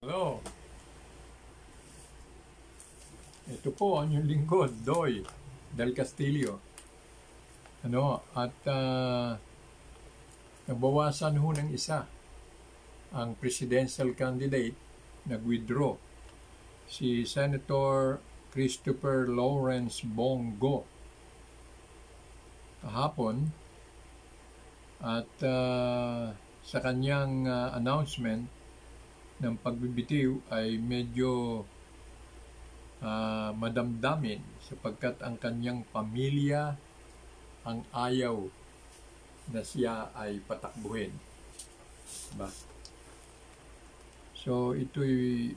Hello, ito po ang inyong lingkod, Doy Del Castillo. Nabawasan ho ng isa ang presidential candidate, nag-withdraw, si Senator Christopher Lawrence Bongo kahapon at sa kanyang announcement ng pagbibitiw ay medyo madamdamin sapagkat ang kanyang pamilya ang ayaw na siya ay patakbuhin. Diba? So ito'y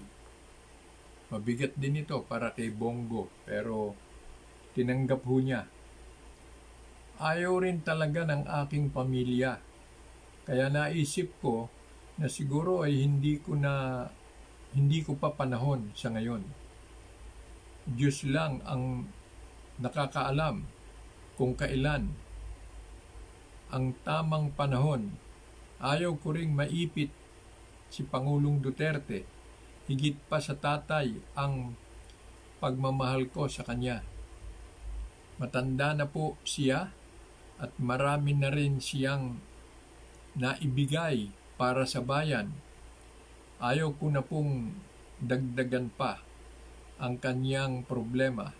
mabigat din ito para kay Bongo, pero tinanggap ho niya. Ayaw rin talaga ng aking pamilya. Kaya naisip ko na siguro ay hindi ko pa panahon sa ngayon. Diyos lang ang nakakaalam kung kailan ang tamang panahon. Ayaw ko ring maipit si Pangulong Duterte, higit pa sa tatay ang pagmamahal ko sa kanya. Matanda na po siya at marami na rin siyang naibigay para sa bayan. Ayaw ko na pong dagdagan pa ang kanyang problema.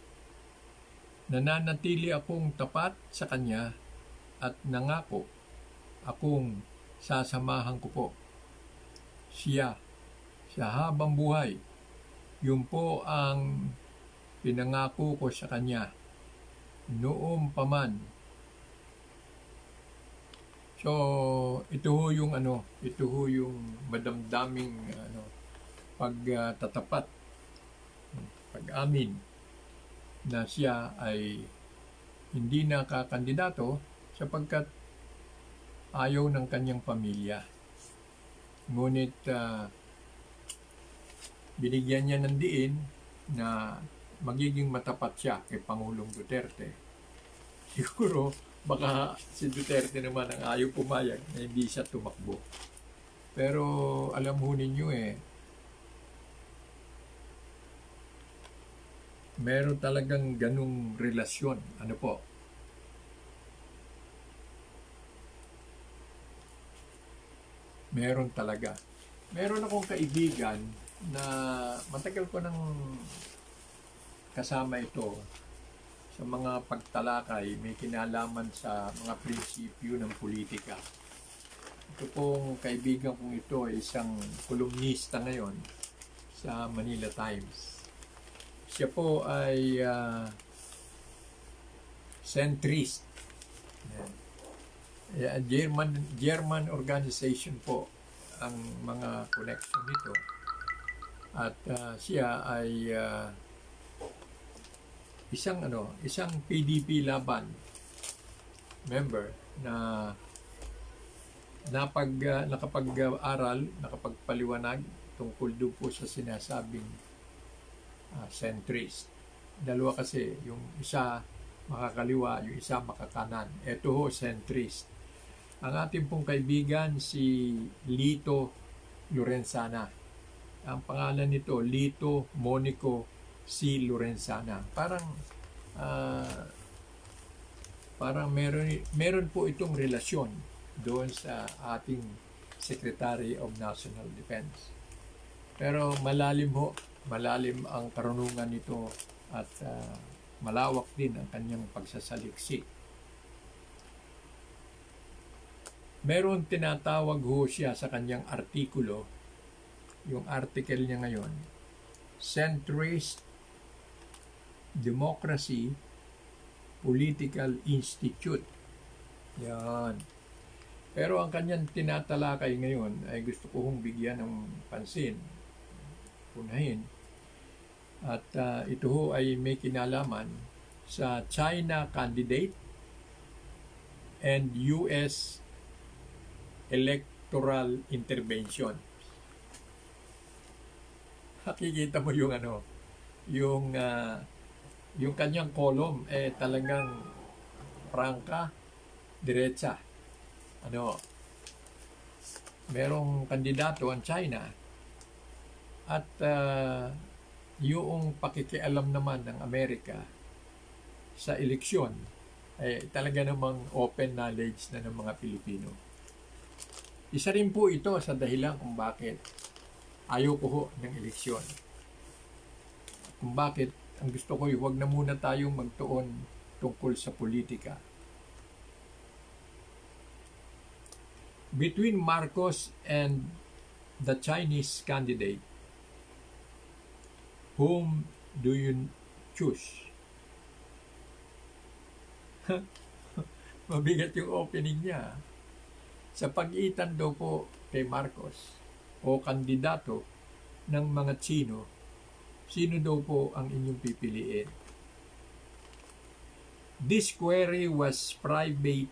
Nananatili akong tapat sa kanya at nangako akong sasamahan ko po siya sa habang buhay. Yun po ang pinangako ko sa kanya noong paman. So, ito ho yung madamdaming pagtatapat, pag-amin na siya ay hindi nakakandidato sapagkat ayaw ng kanyang pamilya. Ngunit binigyan niya ng diin na magiging matapat siya kay Pangulong Duterte. Siguro baka si Duterte naman ang ayaw pumayag na hindi siya tumakbo. Pero alam ho ninyo meron talagang ganung relasyon. Ano po? Meron talaga. Meron akong kaibigan na matagal ko nang kasama ito sa mga pagtalakay, may kinalaman sa mga prinsipyo ng politika. Ito pong kaibigan kong ito ay isang kolumnista ngayon sa Manila Times. Siya po ay centrist. German organization po ang mga connection nito. At siya ay isang PDP laban member na nakapag-aral, nakapagpaliwanag tungkol doon po sa sinasabing centrist. Dalawa kasi, yung isa makakaliwa, yung isa makakanan. Ito ho, centrist. Ang ating pong kaibigan si Lito Lorenzana. Ang pangalan nito, Lito Monico C. Lorenzana. Parang meron po itong relasyon doon sa ating Secretary of National Defense. Pero malalim ang karunungan nito at malawak din ang kanyang pagsasaliksik. Meron tinatawag ho siya sa kanyang artikulo, yung article niya ngayon, Centrist Democracy Political Institute. Yan. Pero ang kanyang tinatalakay ngayon ay gusto ko hong bigyan ng pansin, punahin. At ito ho ay may kinalaman sa China candidate and US electoral intervention. Nakikita mo yung kanyang column talagang prangka, diretsa. Merong kandidato ang China At yung pakikialam naman ng Amerika sa eleksyon ay talaga namang open knowledge na ng mga Pilipino. Isa rin po ito sa dahilan kung bakit ayaw ko ho ng eleksyon. Kung bakit ang gusto ko ay huwag na muna tayong magtuon tungkol sa politika. Between Marcos and the Chinese candidate, whom do you choose? Mabigat yung opening niya. Sa pag-itan daw po kay Marcos o kandidato ng mga Chino, sino daw po ang inyong pipiliin? This query was private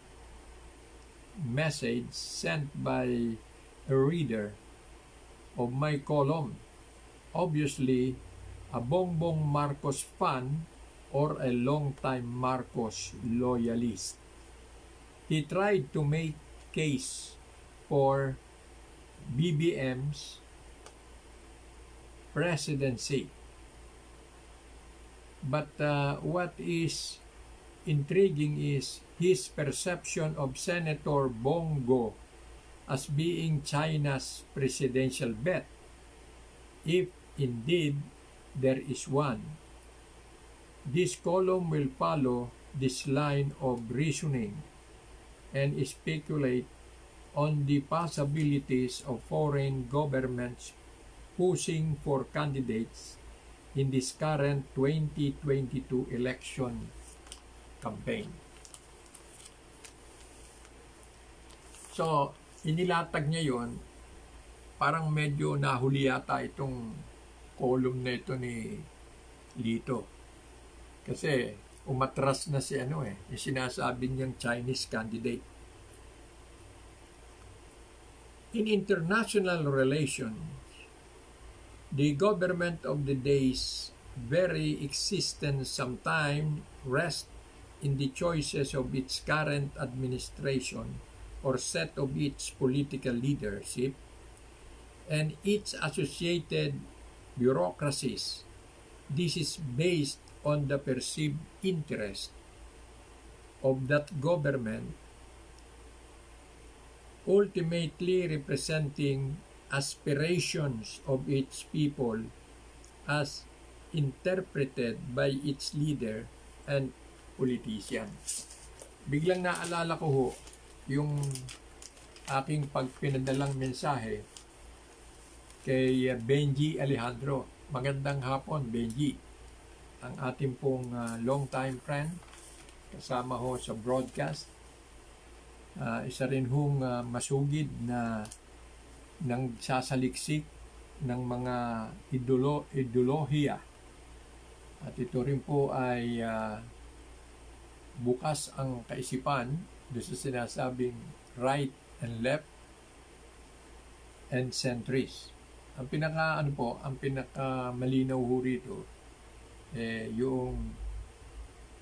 message sent by a reader of my column. Obviously, a Bongbong Marcos fan or a long-time Marcos loyalist. He tried to make case for BBM's presidency. But what is intriguing is his perception of Senator Bongo as being China's presidential bet, if indeed there is one. This column will follow this line of reasoning and speculate on the possibilities of foreign governments pushing for candidates in this current 2022 election campaign. So, inilatag niya yon, parang medyo nahuli yata itong column na ito ni Lito. Kasi umatras na si yung sinasabi niyang Chinese candidate. In international relations, the government of the day's very existence sometimes rests in the choices of its current administration or set of its political leadership and its associated bureaucracies. This is based on the perceived interest of that government, ultimately representing aspirations of its people as interpreted by its leader and politicians. Biglang naalala ko ho yung aking pagpinadalang mensahe kay Benji Alejandro. Magandang hapon, Benji. Ang ating pong long-time friend, kasama ho sa broadcast. Isa rin hong masugid na nagsasaliksik ng mga ideolohiya. At ito rin po ay bukas ang kaisipan doon sa sinasabing right and left and centrist. Ang pinaka malinaw ho rito yung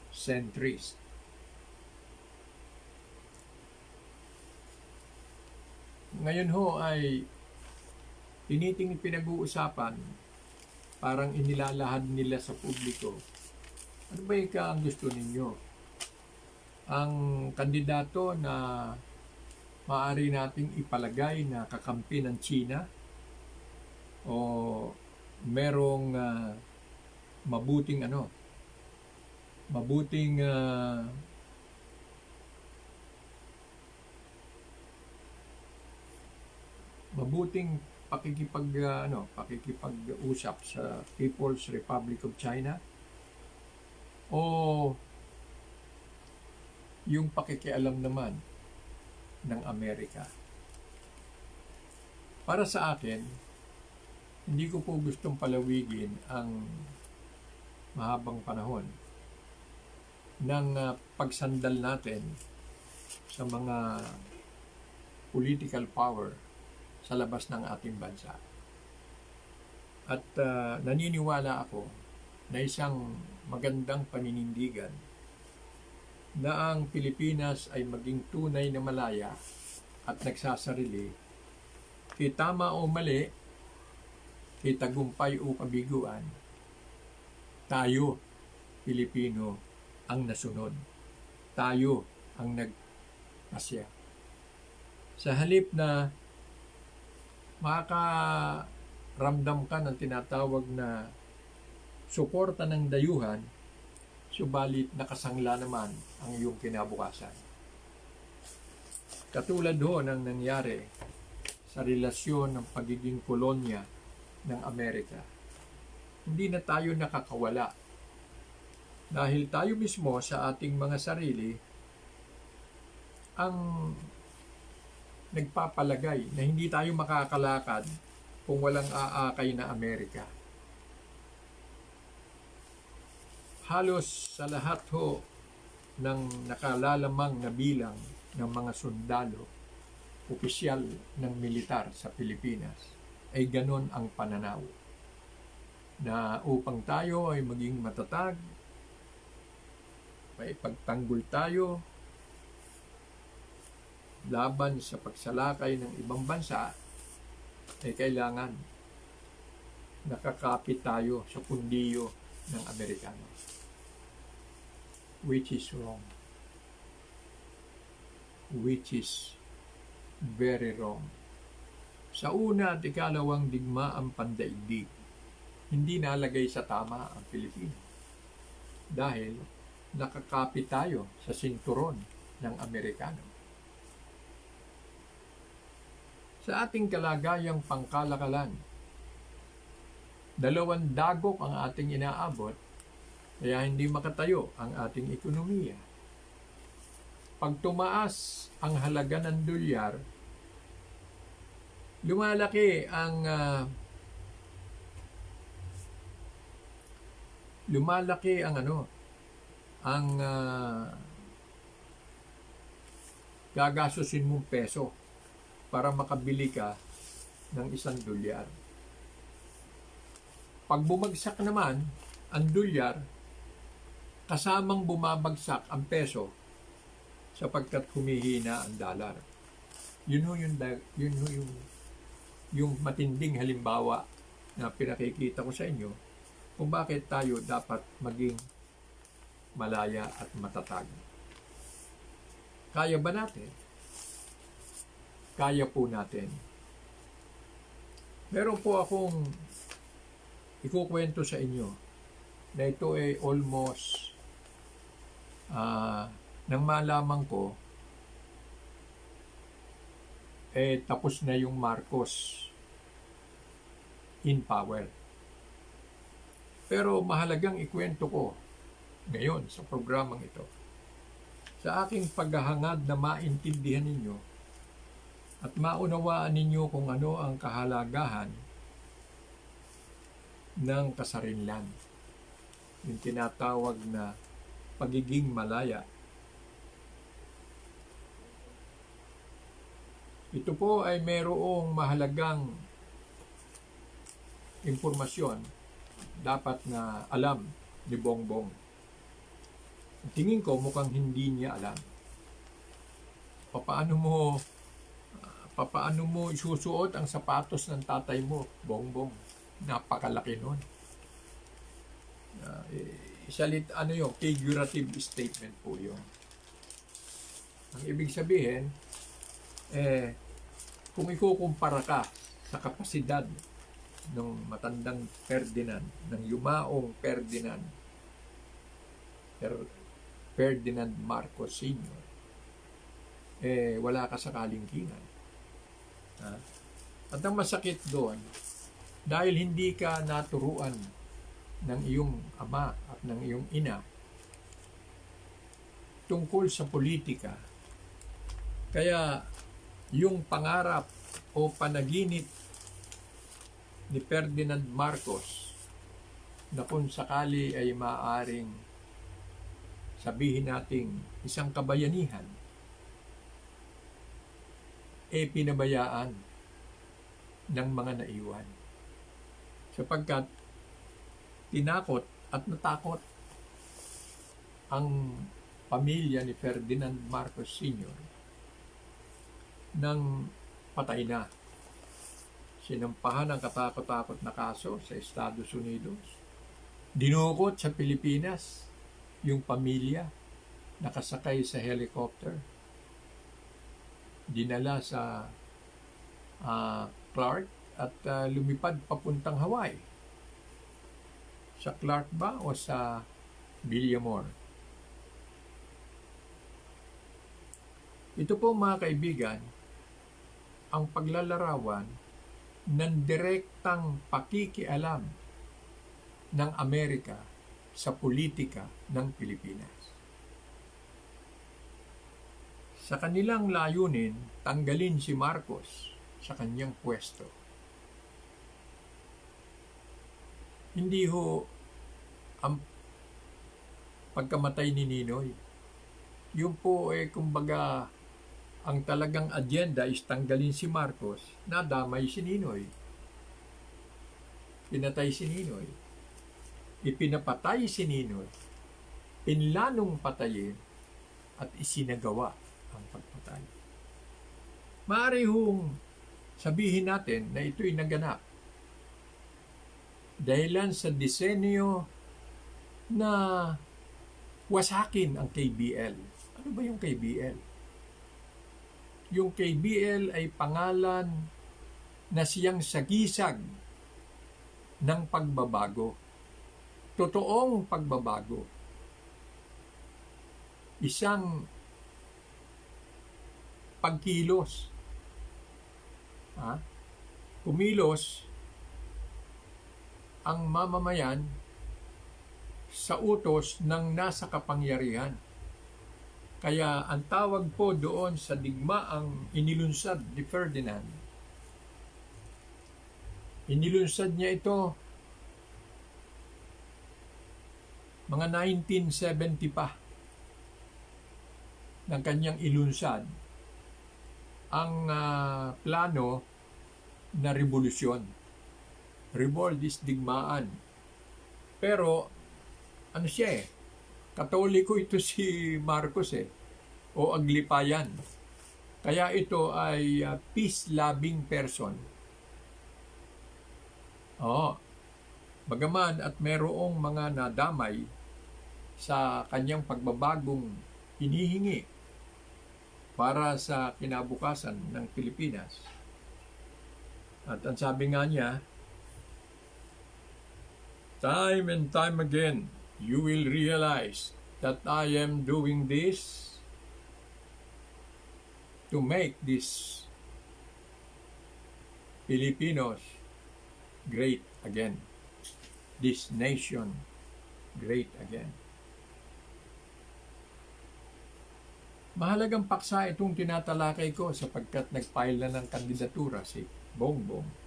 centrist. Ngayon ho ay pinag-uusapan, parang inilalahad nila sa publiko. Ano ba ang gusto ninyo? Ang kandidato na maaari nating ipalagay na kakampi ng China o merong mabuting pakikipag-usap sa People's Republic of China o yung pakikialam naman ng Amerika. Para sa akin, hindi ko po gustong palawigin ang mahabang panahon ng pagsandal natin sa mga political power sa labas ng ating bansa. At naniniwala ako na isang magandang paninindigan na ang Pilipinas ay maging tunay na malaya at nagsasarili, tama o mali, itagumpay o kabiguan, tayo, Pilipino, ang nasunod. Tayo ang nagpasya. Sa halip na makaramdam ka ng tinatawag na suporta ng dayuhan, subalit nakasangla naman ang iyong kinabukasan. Katulad ho ng nangyari sa relasyon ng pagiging kolonya ng Amerika. Hindi na tayo nakakawala dahil tayo mismo sa ating mga sarili ang nagpapalagay na hindi tayo makakalakad kung walang aakay na Amerika. Halos sa lahat ho ng nakalalamang na bilang ng mga sundalo, opisyal ng militar sa Pilipinas, ay ganon ang pananaw. Na upang tayo ay maging matatag, may pagtanggol tayo laban sa pagsalakay ng ibang bansa, ay kailangan nakakapit tayo sa pundiyo ng Amerikano. Which is wrong. Which is very wrong. Sa una at ikalawang digmaang pandaigdig, hindi nalagay sa tama ang Pilipino. Dahil nakakapit tayo sa sinturon ng Amerikano. Sa ating kalagayang pangkalakalan, 2 dagok ang ating inaabot, kaya hindi makatayo ang ating ekonomiya. Pag tumaas ang halaga ng dolyar, lumalaki ang gagastusin mong peso para makabili ka ng $1. Pag bumagsak naman ang dolyar, kasamang bumabagsak ang peso sapagkat humihina ang dollar. Yun yung matinding halimbawa na pinakikita ko sa inyo kung bakit tayo dapat maging malaya at matatag. Kaya ba natin? Kaya po natin. Meron po akong ikukwento sa inyo na ito ay almost nang malaman ko tapos na yung Marcos in power. Pero mahalagang ikwento ko ngayon sa programang ito sa aking paghahangad na maintindihan ninyo at maunawaan ninyo kung ano ang kahalagahan ng kasarinlan, yung tinatawag na pagiging malaya. Ito po ay mayroong mahalagang impormasyon dapat na alam ni Bongbong. Tingin ko mukhang hindi niya alam. Papaano mo isusuot ang sapatos ng tatay mo, Bongbong? Napakalaki nun. Figurative statement po yun. Ang ibig sabihin, kung ikukumpara ka sa kapasidad ng matandang Ferdinand, ng yumaong Ferdinand Marcos Sr., wala ka sa kalingkingan. At ang masakit doon, dahil hindi ka naturuan ng iyong ama at ng iyong ina tungkol sa politika, kaya yung pangarap o panaginip ni Ferdinand Marcos na kung sakali ay maaaring sabihin nating isang kabayanihan, pinabayaan ng mga naiwan. Sapagkat tinakot at natakot ang pamilya ni Ferdinand Marcos Sr. nang patay na Sinampahan ng katakot-takot na kaso sa Estados Unidos. Dinukot sa Pilipinas yung pamilya nakasakay sa helicopter. Dinala sa Clark at lumipad papuntang Hawaii. Sa Clark ba o sa Villamor? Ito po mga kaibigan, ang paglalarawan ng direktang pakikialam ng Amerika sa politika ng Pilipinas. Sa kanilang layunin, tanggalin si Marcos sa kanyang pwesto. Hindi ho ang pagkamatay ni Ninoy. Yun po kumbaga, ang talagang agenda is tanggalin si Marcos, nadamay si Ninoy. Pinatay si Ninoy. Ipinapatay si Ninoy. Pinlanong patayin at isinagawa ang pagpatay. Maaari hong sabihin natin na ito'y naganap dahilan sa disenyo na wasakin ang KBL. Ano ba yung KBL? Yung KBL ay pangalan na siyang sagisag ng pagbabago. Totoong pagbabago. Isang pagkilos. Kumilos ang mamamayan sa utos ng nasa kapangyarihan. Kaya ang tawag po doon sa digmaang inilunsad ni Ferdinand, inilunsad niya ito mga 1970 pa ng kanyang ilunsad ang plano na revolusyon. Revolt is digmaan. Pero ano siya Katoliko ito si Marcos o Aglipayan. Kaya ito ay peace-loving person. Bagaman at merong mga nadamay sa kanyang pagbabagong hinihingi para sa kinabukasan ng Pilipinas. At ang sabi nga niya, time and time again, you will realize that I am doing this to make this Filipinos great again. This nation great again. Mahalagang paksa itong tinatalakay ko sapagkat nag-file na ng kandidatura si Bongbong.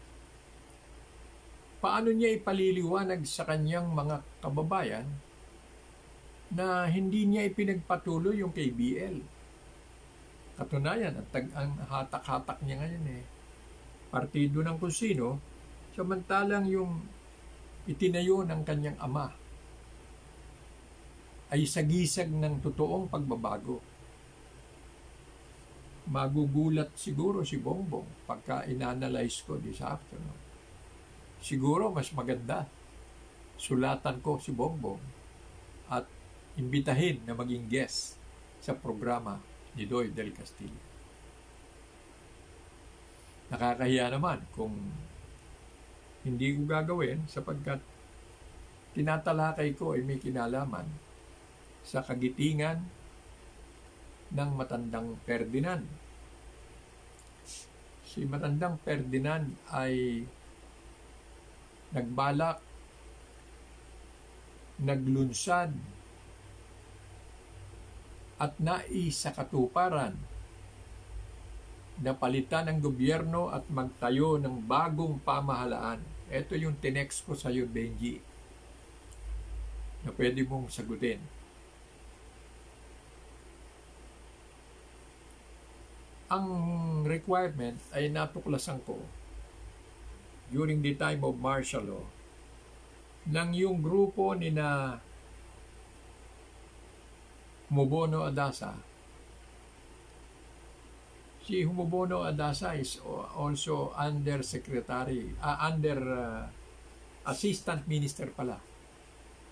Paano niya ipaliliwanag sa kanyang mga kababayan na hindi niya ipinagpatuloy yung KBL? Katunayan, ang hatak-hatak niya ngayon partido ng kung sino, samantalang yung itinayo ng kanyang ama ay sagisag ng totoong pagbabago. Magugulat siguro si Bongbong pagka inanalyze ko this afternoon. Siguro mas maganda sulatan ko si Bongbong at imbitahin na maging guest sa programa ni Doy del Castillo. Nakakahiya naman kung hindi ko gagawin sapagkat tinatalakay ko ay may kinalaman sa kagitingan ng matandang Ferdinand. Si matandang Ferdinand ay nagbalak, naglunsad, at naisakatuparan na palitan ng gobyerno at magtayo ng bagong pamahalaan. Ito yung tinext ko sa iyo, Benji, na pwede mong sagutin. Ang requirement ay natuklasan ko during the time of martial law ng yung grupo ni na Mobono Adasa, Si Humubono Adasa is also Assistant Minister pala.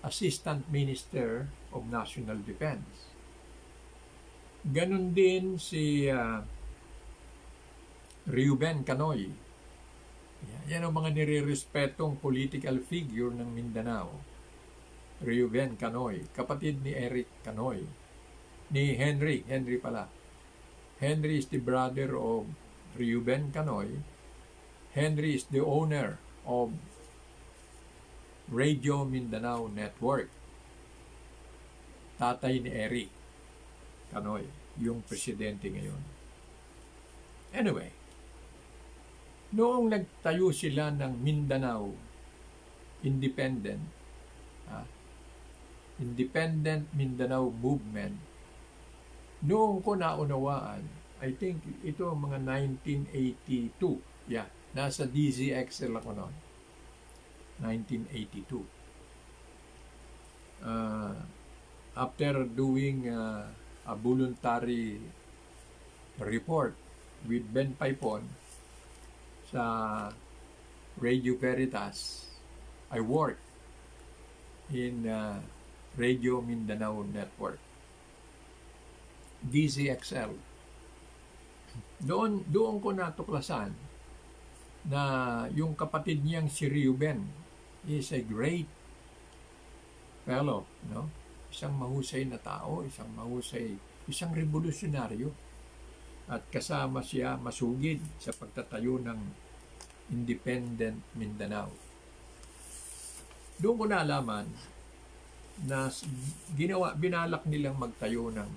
Assistant Minister of National Defense. Ganon din si Reuben Canoy. Yan ang mga nirerespetong political figure ng Mindanao. Reuben Canoy, kapatid ni Eric Canoy. Ni Henry pala. Henry is the brother of Reuben Canoy. Henry is the owner of Radio Mindanao Network. Tatay ni Eric Canoy, yung presidente ngayon. Anyway, noong nagtayo sila ng Mindanao Independent Mindanao Movement, noong ko naunawaan, I think ito mga 1982. Yeah, nasa DZXL ako noon. 1982. After doing a voluntary report with Ben Paipon sa Radio Veritas, I worked in Radio Mindanao Network, DZXL. Doon ko natuklasan na yung kapatid niyang si Reuben is a great fellow, no? Isang mahusay na tao, isang revolusyonaryo. At kasama siya masugid sa pagtatayo ng Independent Mindanao. Doon ko nalaman na binalak nilang magtayo ng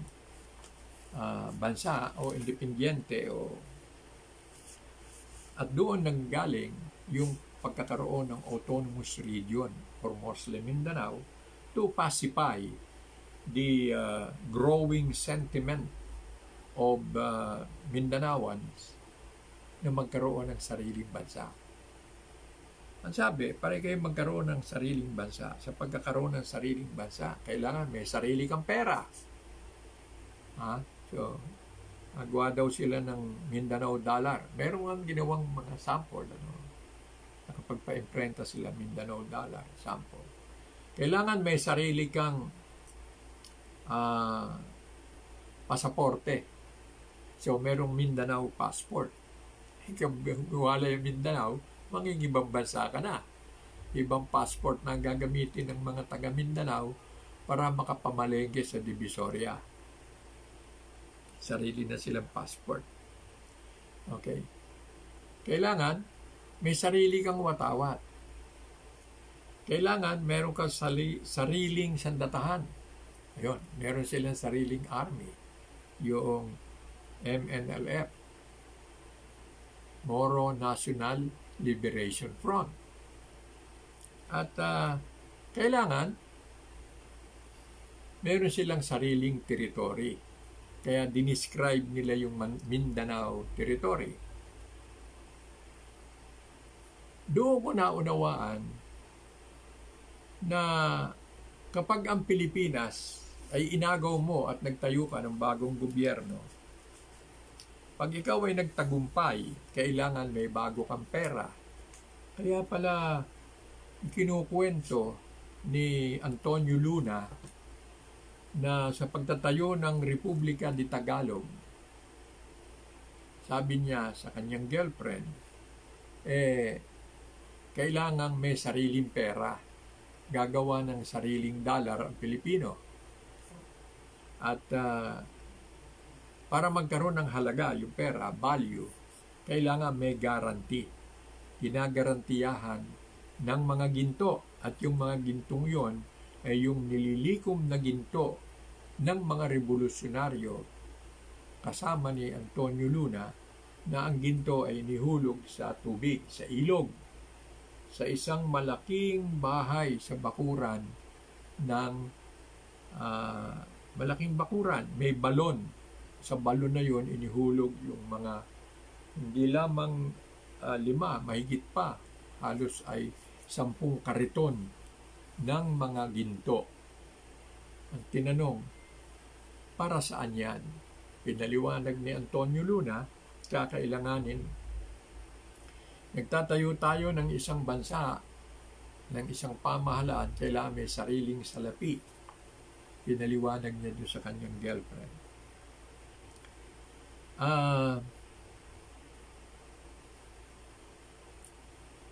bansa o independyente at doon nanggaling yung pagkakaroon ng autonomous region for Muslim Mindanao to pacify the growing sentiment of Mindanaoans na magkaroon ng sariling bansa. Ang sabi, para kayo magkaroon ng sariling bansa, sa pagkakaroon ng sariling bansa, kailangan may sarili kang pera. So, nagawa daw sila ng Mindanao dollar. Meron ang ginawang mga sample, nakapagpa-imprenta sila Mindanao dollar sample. Kailangan may sarili kang pasaporte. So, merong Mindanao passport. Ikaw wala yung Mindanao, mangingibang bansa ka na. Ibang passport na gagamitin ng mga taga Mindanao para makapamalengke sa Divisoria. Sarili na silang passport. Okay. Kailangan may sarili kang watawat. Kailangan meron kang sariling sandatahan. Ayun, meron silang sariling army. Yung MNLF, Moro National Liberation Front. At kailangan meron silang sariling territory. Kaya dinescribe nila yung Mindanao territory. Doon ko naunawaan na kapag ang Pilipinas ay inagaw mo at nagtayo ka ng bagong gobyerno, pag ikaw ay nagtagumpay, kailangan may bago kang pera. Kaya pala kinukwento ni Antonio Luna na sa pagtatayo ng Republika di Tagalog, sabi niya sa kanyang girlfriend, kailangan may sariling pera. Gagawa ng sariling dollar ang Pilipino. At para magkaroon ng halaga, yung pera, value, kailangan may guarantee. Ginagarantiyahan ng mga ginto. At yung mga gintong yon ay yung nililikom na ginto ng mga revolusyonaryo kasama ni Antonio Luna na ang ginto ay nihulog sa tubig, sa ilog, sa isang malaking bahay sa bakuran ng malaking bakuran. May balon. Sa balon na yon inihulog yung mga hindi lamang 5, mahigit pa. Halos ay 10 kariton ng mga ginto. Ang tinanong, para saan yan? Pinaliwanag ni Antonio Luna, kakailanganin. Nagtatayo tayo ng isang bansa, ng isang pamahalaan, kailangan may sariling salapi. Pinaliwanag niya doon sa kanyang girlfriend.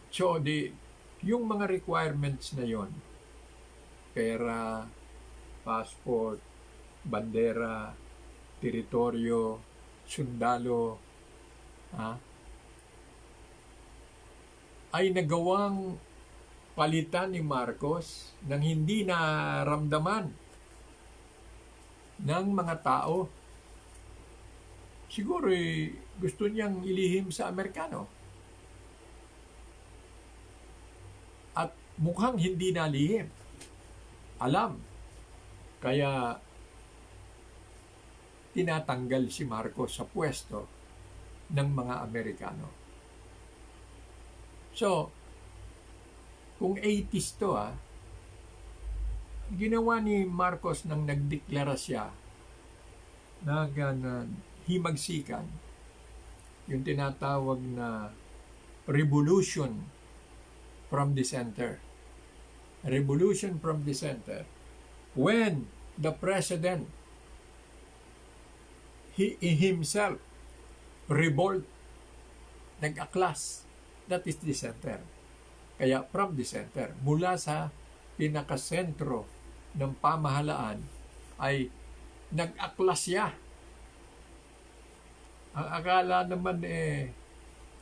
So, yung mga requirements na yon, pera, passport, bandera, teritoryo, sundalo, ay nagawang palitan ni Marcos nang hindi naramdaman ng mga tao. Siguro gusto niyang ilihim sa Amerikano. At mukhang hindi nalihim. Alam. Kaya tinatanggal si Marcos sa pwesto ng mga Amerikano. So, kung 80s to ginawa ni Marcos nang nagdeklara siya himagsikan, yung tinatawag na revolution from the center. Revolution from the center. When the president himself revolt, nag-aklas, that is the center. Kaya from the center, mula sa pinakasentro ng pamahalaan ay nag-aklas siya. Ang akala naman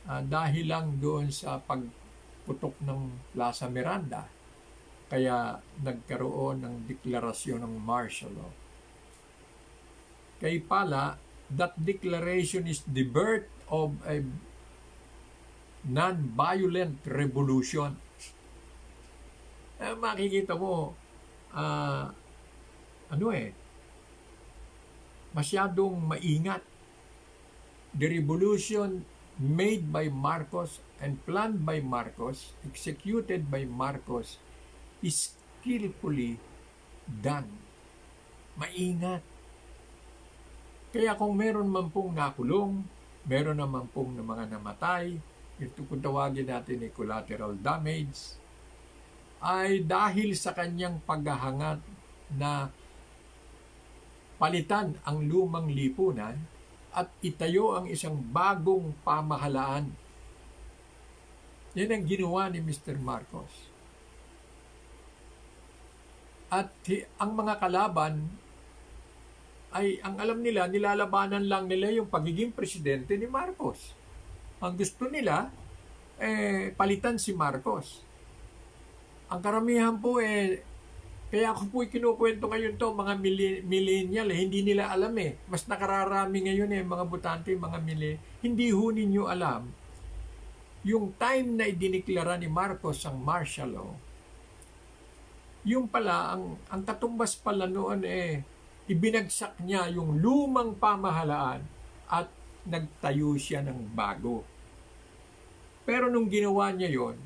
dahil lang doon sa pagputok ng Plaza Miranda, kaya nagkaroon ng deklarasyon ng martial law. Kaya pala, that declaration is the birth of a non-violent revolution. Makikita mo, masyadong maingat. The revolution made by Marcos and planned by Marcos, executed by Marcos, is skillfully done. Maingat. Kaya kung meron man pong nakulong, meron naman pong mga namatay, ito kung tawagin natin ay collateral damage, ay dahil sa kanyang paghahangad na palitan ang lumang lipunan at itayo ang isang bagong pamahalaan. Yan ang ginawa ni Mr. Marcos. At ang mga kalaban ay, ang alam nila, nilalabanan lang nila yung pagiging presidente ni Marcos. Ang gusto nila, palitan si Marcos. Ang karamihan po, kaya ako po kinukwento ngayon to, mga millennial, hindi nila alam Mas nakararami ngayon mga butante, mga hindi ho ninyo alam. Yung time na idiniklara ni Marcos ang martial law, yung pala, ang katumbas pala noon ibinagsak niya yung lumang pamahalaan at nagtayo siya ng bago. Pero nung ginawa niya yon,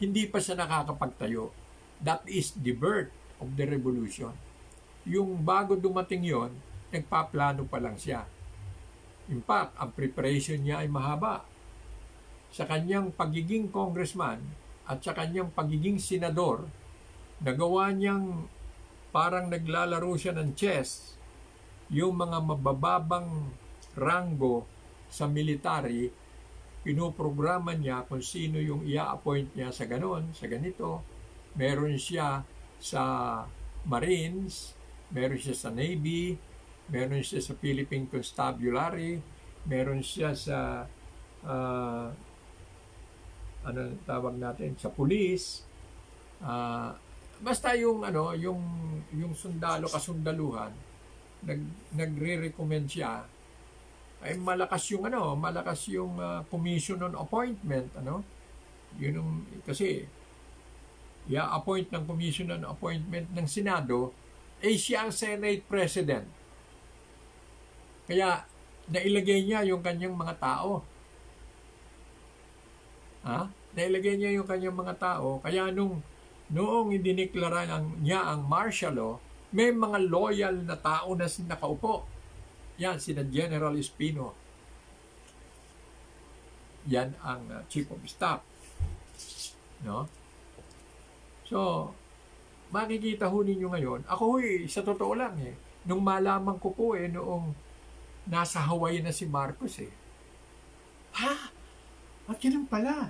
hindi pa siya nakakapagtayo. That is the birth of the revolution. Yung bago dumating yon, nagpaplano pa lang siya. In fact, ang preparation niya ay mahaba. Sa kanyang pagiging congressman at sa kanyang pagiging senador, nagawa niyang parang naglalaro siya ng chess, yung mga mabababang ranggo sa military, pinoprograma niya kung sino yung i-appoint niya sa ganon, sa ganito. Meron siya sa Marines, meron siya sa Navy, meron siya sa Philippine Constabulary, meron siya sa sa police, basta yung sundalo, kasundaluhan, nagre-recommend siya, ay malakas yung commission on appointment, kasi i-appoint ng commission on appointment ng Senado, siya ang Senate President. Kaya nailagay niya yung kanyang mga tao. Nailagay niya yung kanyang mga tao, kaya noong idineklara niya ang martial law, may mga loyal na tao na nakaupo. Yan, sina General Espino. Yan ang chief of staff. No? So, makikita ho ninyo ngayon, ako sa totoo lang nung malaman ko po noong nasa Hawaii na si Marcos ha? At ganun pala.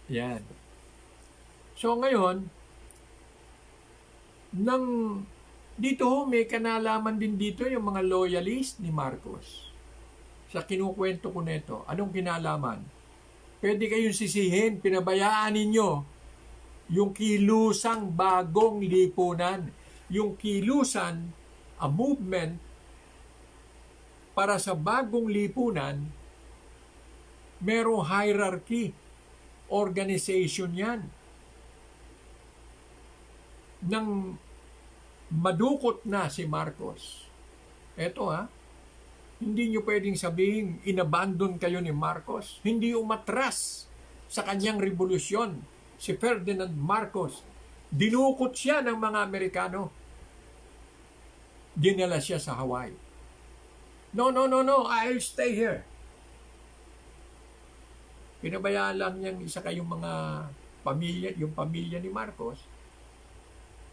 Yan. So ngayon, dito may kanalaman din dito yung mga loyalist ni Marcos. Sa kinukwento ko nito, anong kinalaman? Pwede kayong sisihin, pinabayaan ninyo yung kilusang bagong lipunan. Yung kilusan, a movement para sa bagong lipunan, merong hierarchy, organization yan. Nang madukot na si Marcos, eto hindi nyo pwedeng sabihin inabandon kayo ni Marcos. Hindi umatras sa kanyang revolusyon si Ferdinand Marcos. Dinukot siya ng mga Amerikano. Dinala siya sa Hawaii. No, I'll stay here. Pinabayaan lang niyang isa kayong mga pamilya, yung pamilya ni Marcos.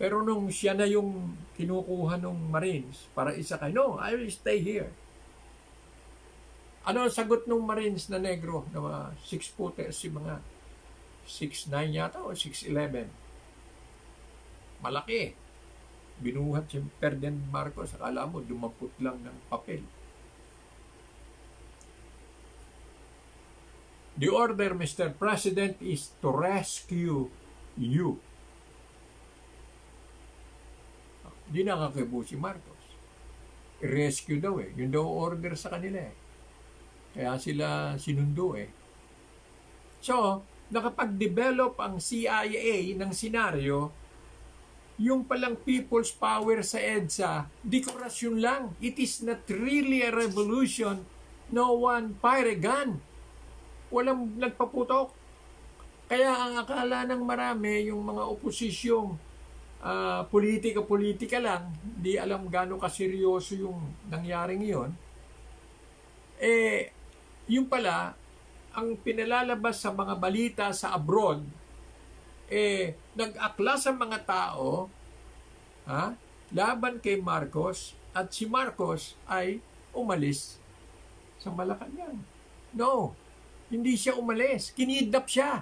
Pero nung siya na yung kinukuha ng Marines para isa kayo, no, I will stay here. Ano ang sagot ng Marines na negro na mga 6-footers, si mga 6'9" yata o 6'11"? Malaki. Binuhat si Ferdinand Marcos. Akala mo, dumampot lang ng papel. The order, Mr. President, is to rescue you. Di nakakibo si Marcos. I-rescue daw Yun daw order sa kanila Kaya sila sinundo So, nakapag-develop ang CIA ng senaryo, yung palang people's power sa EDSA, dekorasyon lang. It is not really a revolution. No one fire a gun. Walang nagpaputok. Kaya ang akala ng marami, yung mga oposisyong politika lang, di alam gaano kaseryoso yung nangyaring iyon, yung pala, ang pinalalabas sa mga balita sa abroad, nag-akla sa mga tao laban kay Marcos, at si Marcos ay umalis sa Malacanang. No, hindi siya umalis. Kinidnap siya.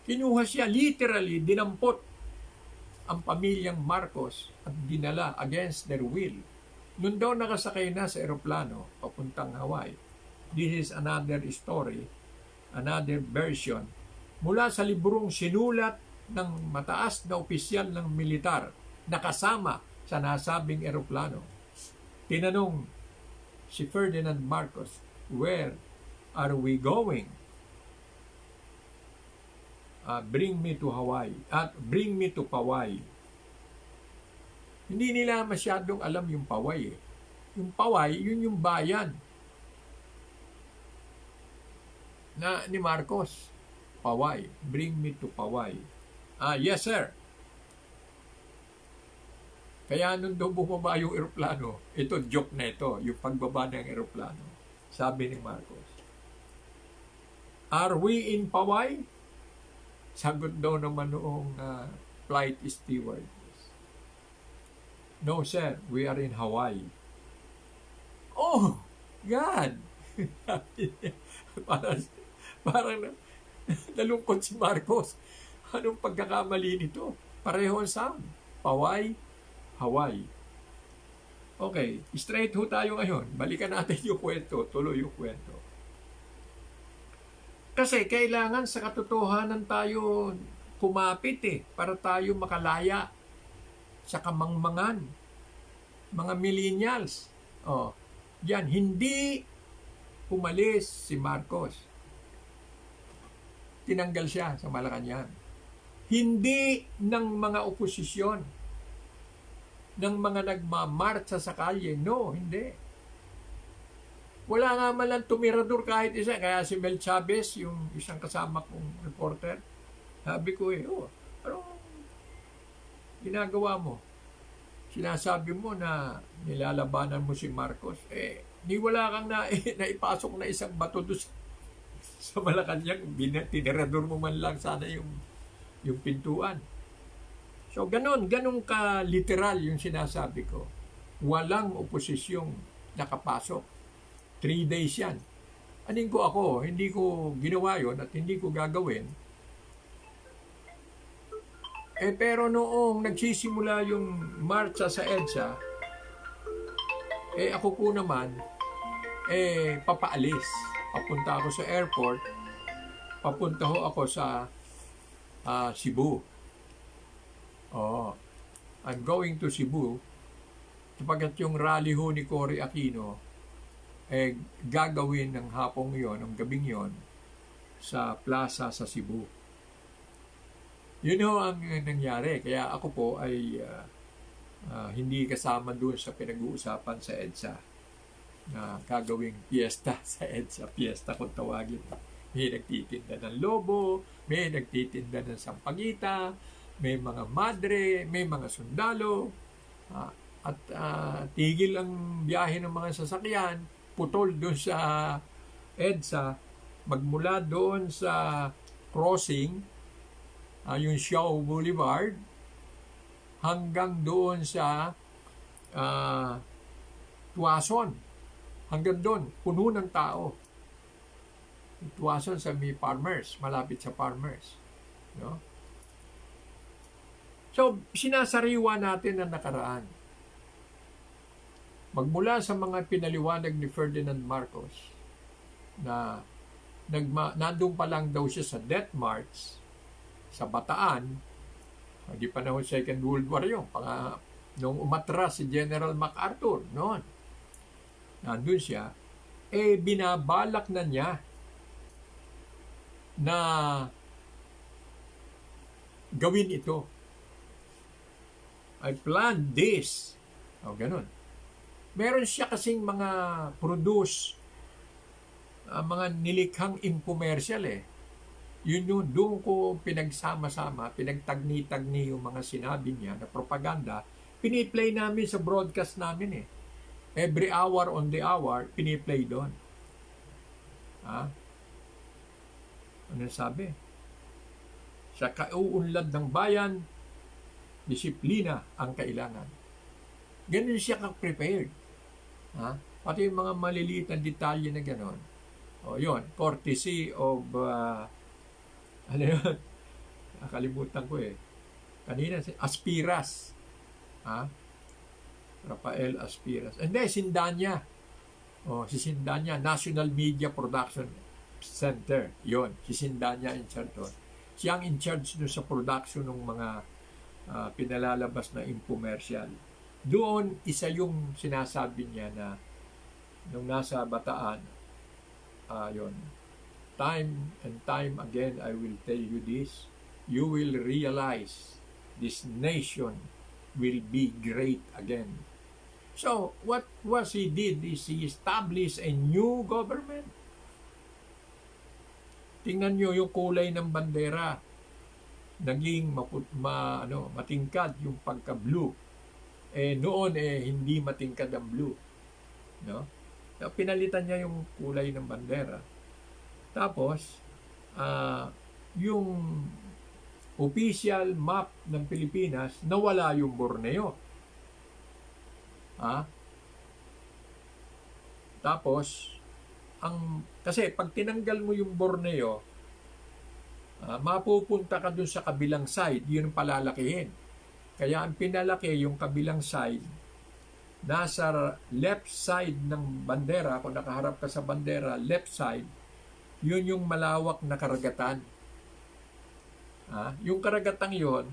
Kinuha siya, literally, dinampot ang pamilyang Marcos at dinala against their will. Noon daw nakasakay na sa eroplano papuntang Hawaii. This is another story, another version, mula sa librong sinulat ng mataas na opisyal ng militar na kasama sa nasabing eroplano. Tinanong si Ferdinand Marcos, "Where are we going?" Bring me to Hawaii. Bring me to Poway. Hindi nila masyadong alam yung Poway Yung Poway, yun yung bayan na ni Marcos. Poway. Bring me to Poway. Yes sir. Kaya nung daw bumaba yung eroplano, ito joke na ito, yung pagbaba ng eroplano. Sabi ni Marcos, "Are we in Poway?" Sagot daw naman noong flight steward, "No sir, we are in Hawaii." Oh, God! parang nalungkot si Marcos. Anong pagkakamali nito? Pareho ang sound. Poway, Hawaii. Okay, straight ho tayo ngayon. Balikan natin yung kwento. Tuloy yung kwento. Kasi kailangan sa katotohanan tayo kumapit para tayo makalaya sa kamangmangan. Mga millennials. Yan, hindi umalis si Marcos. Tinanggal siya sa Malacanang. Hindi ng mga oposisyon, ng mga nagmamarcha sa kalye. No, hindi. Wala nga man lang tumirador kahit isa. Kaya si Mel Chavez, yung isang kasama kong reporter, sabi ko anong ginagawa mo? sinasabi mo na nilalabanan mo si Marcos, di wala kang naipasok na isang bato doon sa Malacanang, tinirador mo man lang sana yung pintuan. So, ganun ka literal yung sinasabi ko. Walang oposisyong nakapasok. 3 days yan. Anin ko ako, hindi ko ginawa yon at hindi ko gagawin. Pero noong nagsisimula yung marcha sa EDSA, ako po naman, papaalis. Papunta ako sa airport, papunta ho ako sa Cebu. I'm going to Cebu, kapagkat yung rally ho ni Cory Aquino, gagawin ng hapong yon, ng gabing yon, sa plaza sa Cebu. Yun ho ang nangyari. Kaya ako po ay hindi kasama doon sa pinag-uusapan sa EDSA na gagawing piyesta sa EDSA. Piyesta kung tawagin. May nagtitinda ng lobo, may nagtitinda ng sampagita, may mga madre, may mga sundalo, at tigil ang biyahe ng mga sasakyan, putol doon sa EDSA, magmula doon sa crossing, yung Shaw Boulevard, hanggang doon sa Tuason. Hanggang doon, puno ng tao. Tuason sa may Farmers, malapit sa Farmers. No? So, sinasariwa natin ang nakaraan. Magmula sa mga pinaliwanag ni Ferdinand Marcos na nandun pa lang daw siya sa death march sa Bataan, hindi pa na Second World War yung nung umatras si General MacArthur noon. Nandun siya, binabalak na niya na gawin ito. I planned this. Ganun. Meron siya kasing mga mga nilikhang infomercial Yun doon ko pinagsama-sama, pinagtagni-tagni yung mga sinabi niya na propaganda, piniplay namin sa broadcast namin Every hour on the hour, piniplay doon. Ano sabi? Sa kauunlad ng bayan, disiplina ang kailangan. Ganun siya ka-prepared. Pati yung mga maliliit na detalye na gano'n. Yun, courtesy of ano yun? Nakalimutan ko Kanina, Aspiras. Rafael Aspiras. Hindi, Sindanya. Si Sindanya, National Media Production Center. Yun, si Sindanya in charge doon. Siya ang in charge doon sa production ng mga pinalalabas na infomercial. Doon, isa yung sinasabi niya na nung nasa Bataan, yun, time and time again, I will tell you this. You will realize this nation will be great again. So, what he did is he established a new government. Tingnan nyo yung kulay ng bandera. Naging matingkad yung pagka-blue. Noon hindi matingkad ang blue. No? So, pinalitan niya yung kulay ng bandera. Tapos, yung official map ng Pilipinas, nawala yung Borneo. Tapos, kasi pag tinanggal mo yung Borneo, mapupunta ka dun sa kabilang side, yun ang palalakihin. Kaya ang pinalaki yung kabilang side, nasa left side ng bandera, kung nakaharap ka sa bandera, left side, yun yung malawak na karagatan. Yung karagatang yun,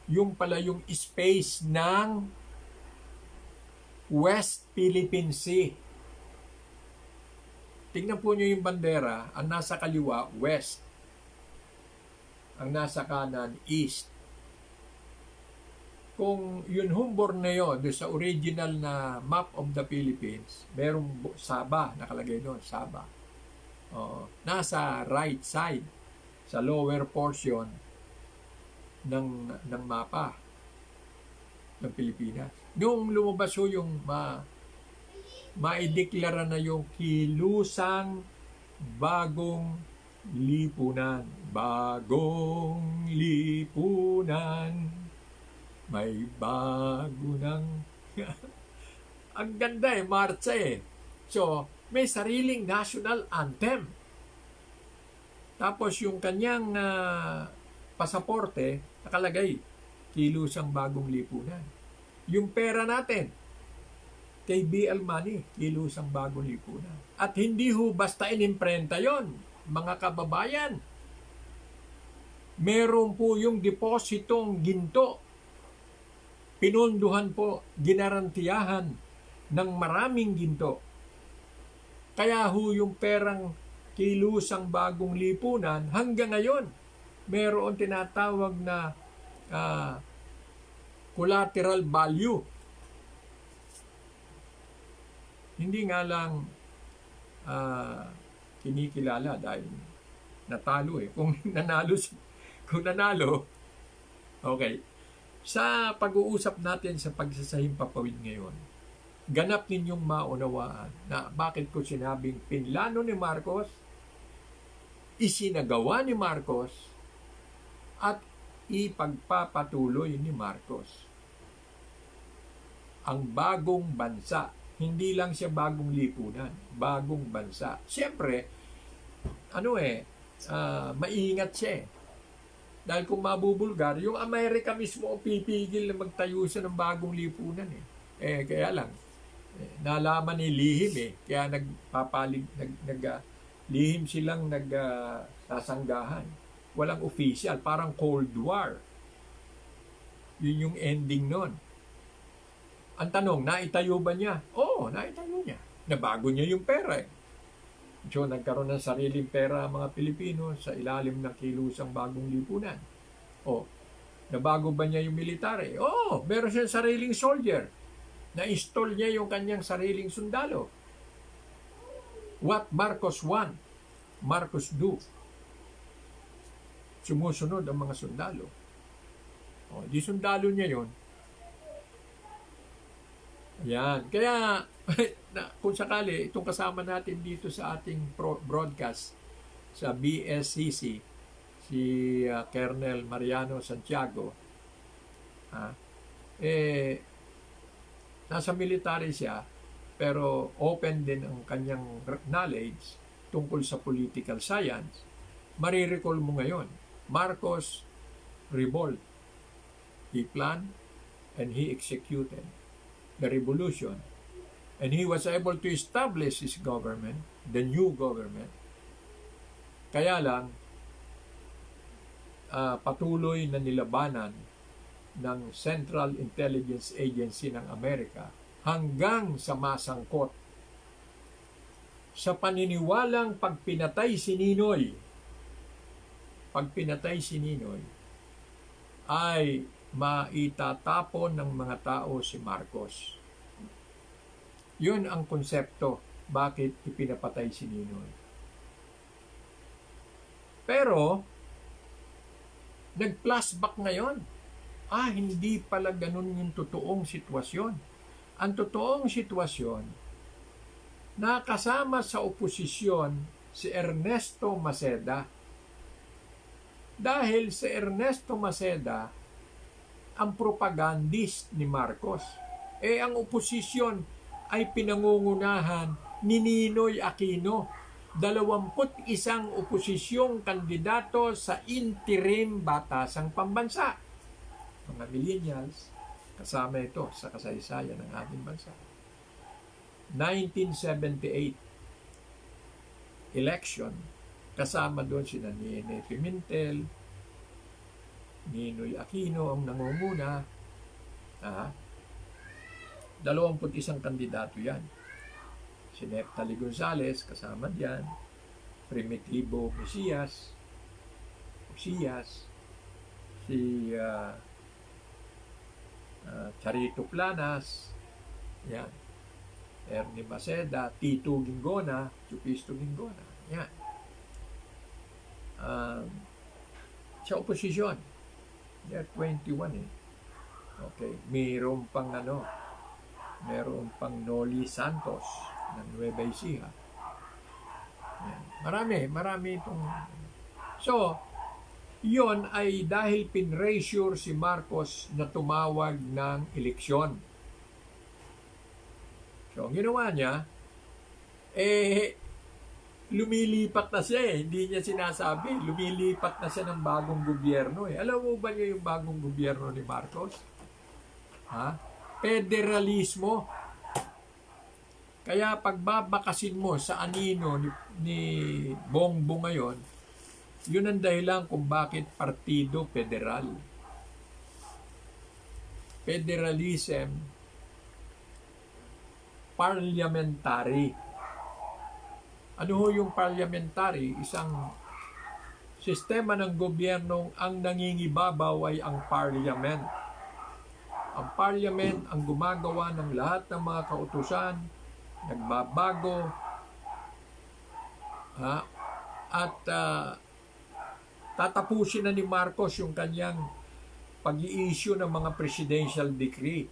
yung pala yung space ng West Philippine Sea. Tingnan po nyo yung bandera, ang nasa kaliwa, west. Ang nasa kanan, east. Kung yun Borneo, doon sa original na map of the Philippines, merong Sabah, nakalagay doon, Sabah. Nasa right side, sa lower portion ng mapa. ng Pilipinas. Nung lumabas ho yung maideklara na yung kilusang bagong lipunan. Bagong lipunan, may bago ng... Ang ganda marcha So, may sariling national anthem. Tapos yung kanyang pasaporte, nakalagay, kilusang bagong lipunan. Yung pera natin, kay BL Money, kilusang bagong lipunan. At hindi ho basta inimprenta yon, mga kababayan. Meron po yung depositong ginto. Pinondohan po, ginarantiyahan ng maraming ginto. Kaya ho yung perang kilusang bagong lipunan, hanggang ngayon, meron tinatawag na collateral value. Hindi nga lang kinikilala dahil natalo Kung nanalo, okay. Sa pag-uusap natin sa pagsasahim papawid ngayon, ganap ninyong maunawaan na bakit ko sinabing pinlano ni Marcos, isinagawa ni Marcos, at ipagpapatuloy ni Marcos. Ang bagong bansa, hindi lang siya bagong lipunan, bagong bansa. Siyempre, maingat siya Dahil kung mabubulgar, yung Amerika mismo ang pipigil na magtayo siya ng bagong lipunan kaya lang, nalaman ni lihim kaya lihim silang sasanggahan. Walang official, parang Cold War. Yun yung ending nun. Ang tanong, naitayo ba niya? Oo, naitayo niya. Nabago niya yung pera So, nagkaroon ng sariling pera ang mga Pilipino sa ilalim ng kilusang bagong lipunan. Nabago ba niya yung military? Meron siyang sariling soldier. Na-install niya yung kanyang sariling sundalo. What Marcos want, Marcos do. Sumusunod ang mga sundalo. Di sundalo niya yon. Yan. Kaya, kung sakali, itong kasama natin dito sa ating broadcast sa BSCC, si Colonel Mariano Santiago, nasa military siya, pero open din ang kanyang knowledge tungkol sa political science. Marirecall mo ngayon, Marcos revolt. He planned and he executed the revolution. And he was able to establish his government, the new government. Kaya lang, patuloy na nilabanan ng Central Intelligence Agency ng Amerika hanggang sa masangkot sa paniniwalang pag pinatay si Ninoy ay maitatapon ng mga tao si Marcos. Yun ang konsepto bakit ipinapatay si Ninoy. Pero, nag-flashback ngayon. Hindi pala ganun yung totoong sitwasyon. Ang totoong sitwasyon, nakasama sa oposisyon si Ernesto Maceda. Dahil si Ernesto Maceda ang propagandist ni Marcos. Ang oposisyon ay pinangungunahan ni Ninoy Aquino, 21 oposisyong kandidato sa interim batasang pambansa. Mga millennials, kasama ito sa kasaysayan ng ating bansa. 1978 election, kasama doon sina Nene Pimentel, Ninoy Aquino ang nangunguna. 21 kandidato yan. Si Neftali Gonzales, kasama diyan. Primitivo Mesias, si Charito Planas, yan. Ernie Maceda, Tito Gingona, Chupisto Gingona, yan. Sa oposisyon, they're 21 Okay, mayroon pang Noli Santos ng Nueva Ecija. Yan. Marami itong... So, yon ay dahil pinressure si Marcos na tumawag ng eleksyon. So, ang ginawa niya, lumilipat na siya Hindi niya sinasabi. Lumilipat na siya ng bagong gobyerno Alam mo ba niyo yung bagong gobyerno ni Marcos? Federalismo. Kaya pagbabakasin mo sa anino ni Bongbong ngayon, yun ang dahilan kung bakit Partido Federal. Federalism, parliamentary. Ano ho yung parliamentary? Isang sistema ng gobyernong ang nangingibabaw ay ang parliament. Ang parliament ang gumagawa ng lahat ng mga kautusan, nagbabago, at tatapusin na ni Marcos yung kanyang pag-i-issue ng mga presidential decree.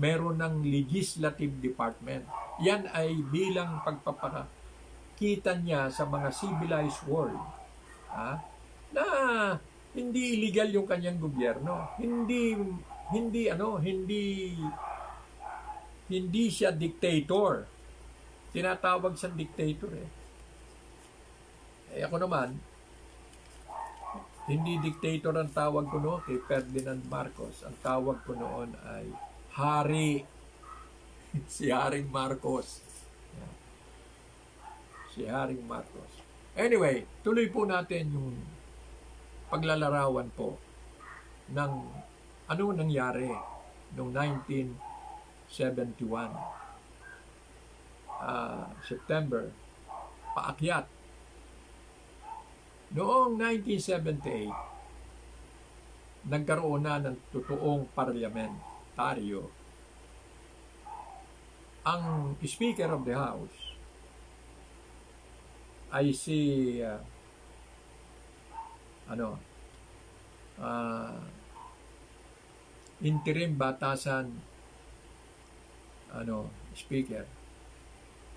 Meron ng legislative department. Yan ay bilang pagpapakita niya sa mga civilized world na hindi illegal yung kanyang gobyerno. Hindi siya dictator. Tinatawag siyang dictator ako naman, hindi dictator ang tawag ko noon kay Ferdinand Marcos. Ang tawag ko noon ay Hari. Si Haring Marcos. Si Haring Marcos. Anyway, tuloy po natin yung paglalarawan po ng ano nangyari noong 1971. September, paakyat. Noong 1978, nagkaroon na ng totoong parlamentaryo. Ang Speaker of the House ay si interim batasan speaker,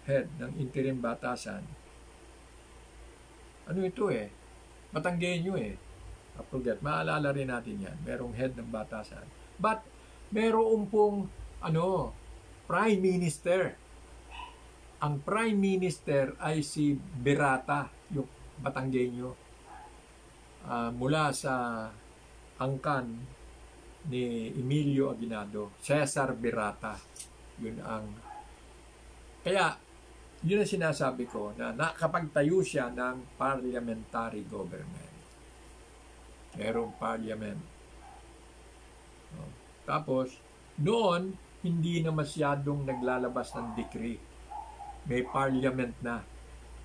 head ng interim batasan. Ano ito Batanggenyo I forget. Maalala rin natin yan. Merong head ng batasan. But, meron pong Prime Minister. Ang Prime Minister ay si Berata, yung Batanggenyo. Mula sa angkan ni Emilio Aguinaldo. Cesar Berata. Yun ang sinasabi ko na nakapagtayo siya ng parliamentary government. Merong parliament. Tapos, noon, hindi na masyadong naglalabas ng decree. May parliament na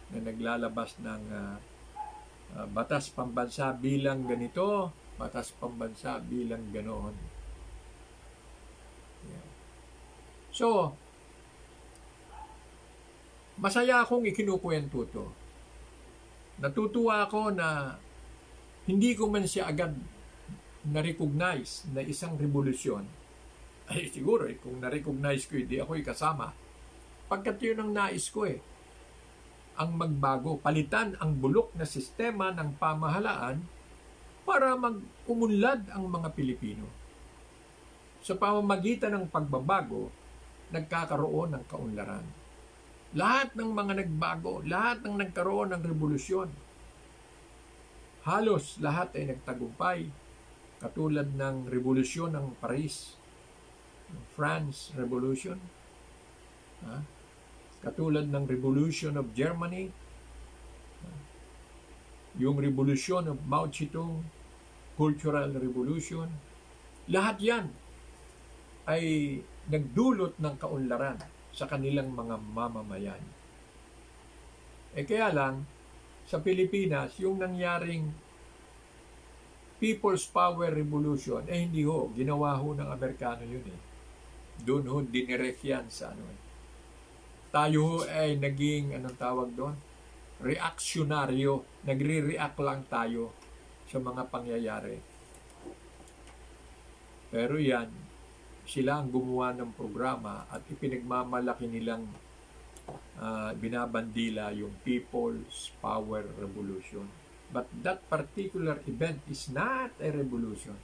naglalabas ng batas pambansa bilang ganito, batas pambansa bilang ganoon. So, masaya akong ikinukwento to. Natutuwa ako na hindi ko man siya agad na-recognize na isang revolusyon. Ay siguro kung na-recognize ko, hindi ako kasama. Pagkat yun ang nais ko ang magbago, palitan ang bulok na sistema ng pamahalaan para mag-umunlad ang mga Pilipino. Sa pamamagitan ng pagbabago, nagkakaroon ng kaunlaran. Lahat ng mga nagbago, lahat ng nagkaroon ng revolusyon, halos lahat ay nagtagumpay. Katulad ng revolusyon ng Paris, France Revolution, katulad ng Revolution of Germany, yung Revolution of Mao Zedong, Cultural Revolution, lahat yan ay nagdulot ng kaunlaran sa kanilang mga mamamayan. Kaya lang, sa Pilipinas, yung nangyaring People's Power Revolution, hindi ginawa ng Amerikano yun Doon dinirect yan sa Tayo ay naging, tawag doon? Reaksyonaryo. Nagre-react lang tayo sa mga pangyayari. Pero yan, sila ang gumawa ng programa at ipinagmamalaki nilang binabandila yung People's Power Revolution. But that particular event is not a revolution.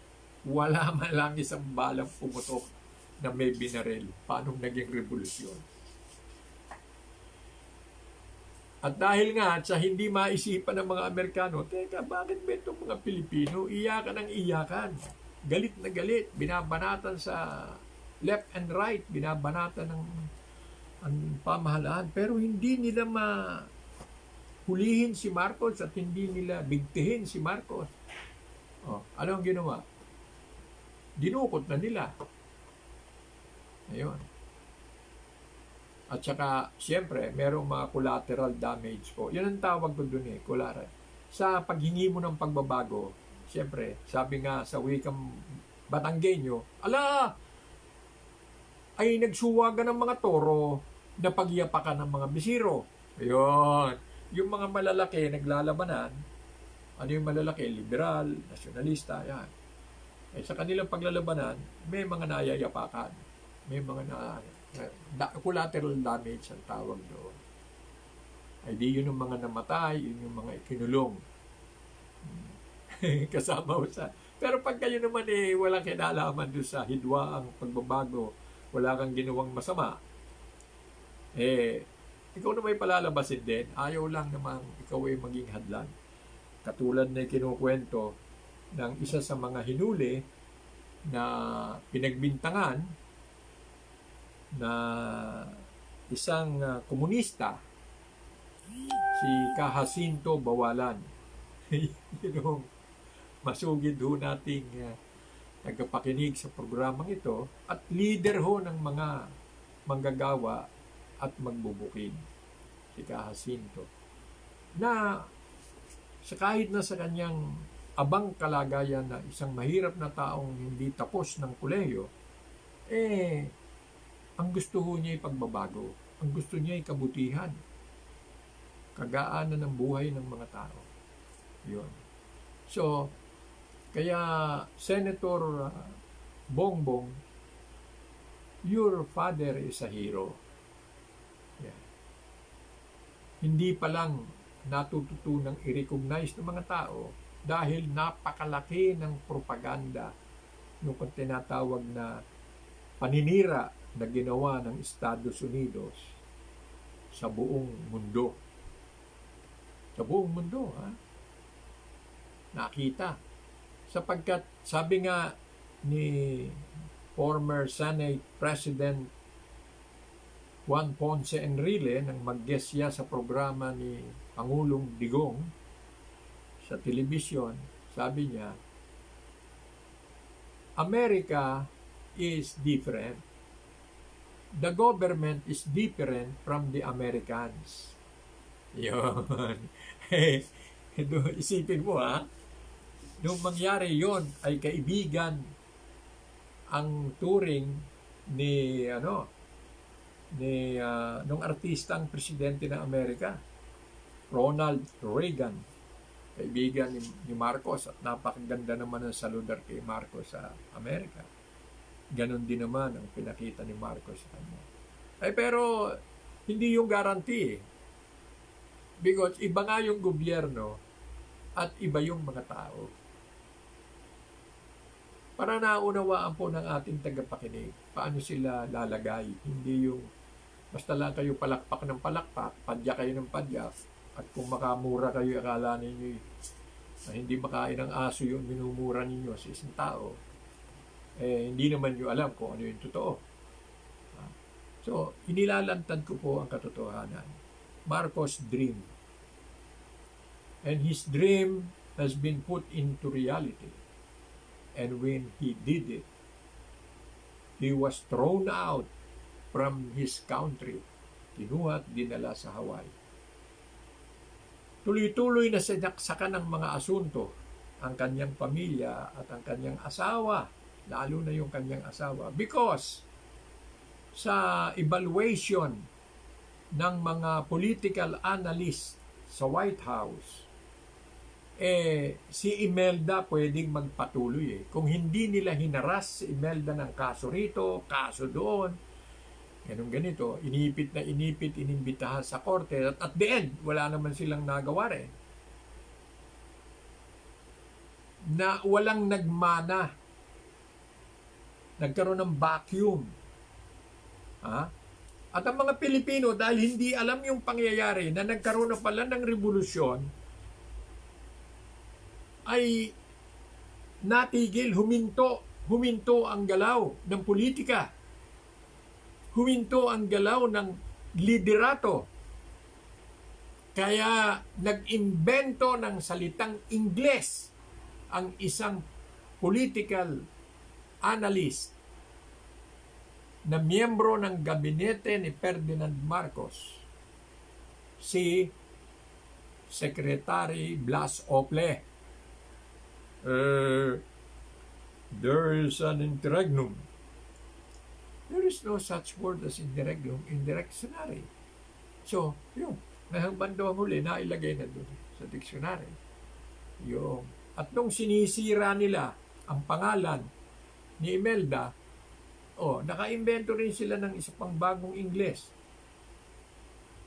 Wala man lang isang balang pumutok na may binaril. Paano naging revolusyon? At dahil nga sa hindi maisipan ng mga Amerikano, teka, bakit ba itong mga Pilipino iyakan ng iyakan? Galit na galit, binabanatan sa left and right, binabanatan ng ang pamahalaan, pero hindi nila hulihin si Marcos at hindi nila bigtihin si Marcos. Ano ang ginawa? Dinukot na nila. Ayun. At saka, siyempre, merong mga collateral damage po. Yan ang tawag ko dun collateral. Sa paghingi mo ng pagbabago, siyempre, sabi nga sa wikang Batanggenyo, ay nagsuwagan ng mga toro na pagyapakan ng mga bisiro. Ayun. Yung mga malalaki naglalabanan, ano yung malalaki? Liberal, nasyonalista, yan. Sa kanilang paglalabanan, may mga nayayapakan. May mga collateral damage ang tawag doon. Ay di yun yung mga namatay, yun yung mga ikinulong. Kasama sa... Pero pag kayo naman walang kinalaman doon sa hidwa ang pagbabago, wala kang ginawang masama, ikaw na may palalabasin din. Ayaw lang naman ikaw ay maging hadlan. Katulad na kinukwento ng isa sa mga hinuli na pinagbintangan na isang komunista, si Jacinto Bawalan. Yung masugid ho nating tagapakinig sa programang ito at leader ho ng mga manggagawa at magbubukid, si Jacinto, na kahit na sa kanyang abang kalagayan na isang mahirap na taong hindi tapos ng kolehiyo, ang gusto niya ay pagbabago. Ang gusto niya ay kabutihan. Kagaanan ng buhay ng mga tao. Yun. So, kaya Senator Bongbong, your father is a hero. Yeah. Hindi pa lang natututunang i-recognize ng mga tao dahil napakalaki ng propaganda yung tinatawag na paninira na ginawa ng Estados Unidos sa buong mundo. Sa buong mundo, nakita. Sapagkat sabi nga ni former Senate President Juan Ponce Enrile nang mag-guest siya sa programa ni Pangulong Digong sa telebisyon, sabi niya, America is different. The government is different from the Americans. Yun. Isipin mo nung mangyari yon ay kaibigan ang turing ni nung artistang presidente ng Amerika, Ronald Reagan. Kaibigan ni Marcos at napakaganda naman ang saludar kay Marcos sa Amerika. Ganon din naman ang pinakita ni Marcos sa kanya. Pero hindi yung guarantee. Because iba nga yung gobyerno at iba yung mga tao. Para naunawaan po ng ating tagapakinig, paano sila lalagay. Hindi yung basta lang kayo palakpak ng palakpak, padyak kayo ng padyak, at kung makamura kayo, akala ninyo na hindi makain ng aso yung minumura ninyo sa isang tao, hindi naman nyo alam kung ano yung totoo. So, inilalantad ko po ang katotohanan. Marcos' dream. And his dream has been put into reality. And when he did it, he was thrown out from his country. Kinuha at dinala sa Hawaii. Tuloy-tuloy na sinaksakan ng mga asunto ang kanyang pamilya at ang kanyang asawa, lalo na yung kanyang asawa, because sa evaluation ng mga political analyst sa White House, si Imelda pwedeng magpatuloy. Kung hindi nila hinaras si Imelda ng kaso rito, kaso doon, ganun ganito, inimbitahan sa korte, at the end, wala naman silang nagawa rin. Na walang nagmana. Nagkaroon ng vacuum. At ang mga Pilipino, dahil hindi alam yung pangyayari na nagkaroon na pala ng revolusyon, ay natigil, huminto ang galaw ng politika. Huminto ang galaw ng liderato. Kaya nag-imbento ng salitang Ingles ang isang political analyst na miyembro ng gabinete ni Ferdinand Marcos, si Secretary Blas Ople. There is an interregnum. There is no such word as interregnum in the dictionary. So, yun. Ngayong bandang huli, nailagay na doon sa dictionary. Yung, at nung sinisira nila ang pangalan ni Imelda, naka-invento rin sila ng isa pang bagong Ingles.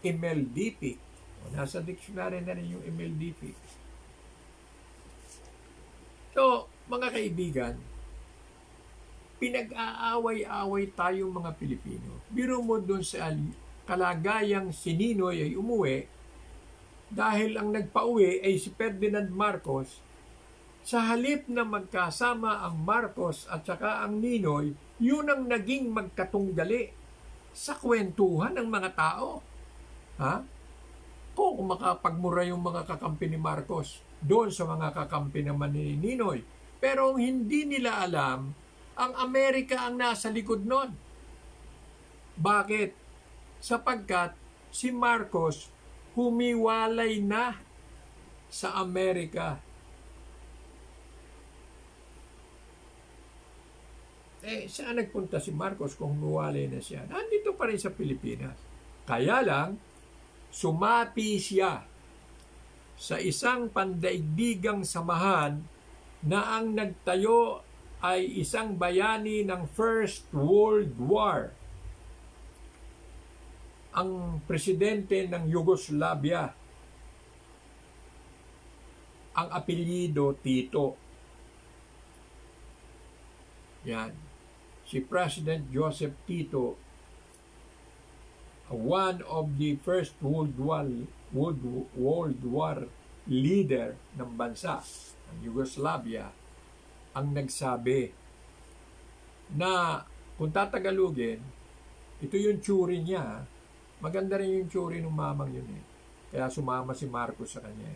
Imeldific. Nasa dictionary na rin yung Imeldific. So, mga kaibigan, pinag-aaway-away tayong mga Pilipino. Biro mo doon sa kalagayang si Ninoy ay umuwi dahil ang nagpauwi ay si Ferdinand Marcos. Sa halip na magkasama ang Marcos at saka ang Ninoy, yun ang naging magkatunggali sa kwentuhan ng mga tao. Kung makapagmura yung mga kakampi ni Marcos doon sa mga kakampi naman ni Ninoy. Pero hindi nila alam, ang Amerika ang nasa likod nun. Bakit? Sapagkat si Marcos humiwalay na sa Amerika. Saan nagpunta si Marcos kung humiwalay na siya? Nandito pa rin sa Pilipinas. Kaya lang, sumapi siya sa isang pandaigdigang samahan na ang nagtayo ay isang bayani ng First World War. Ang presidente ng Yugoslavia, ang apelyido Tito. Yan. Si President Joseph Tito, one of the First World War leader ng bansa, ng Yugoslavia, ang nagsabi na kung tatagalugin, ito yung tsuri niya. Maganda rin yung tsuri ng mamang yun . Kaya sumama si Marcos sa kanya .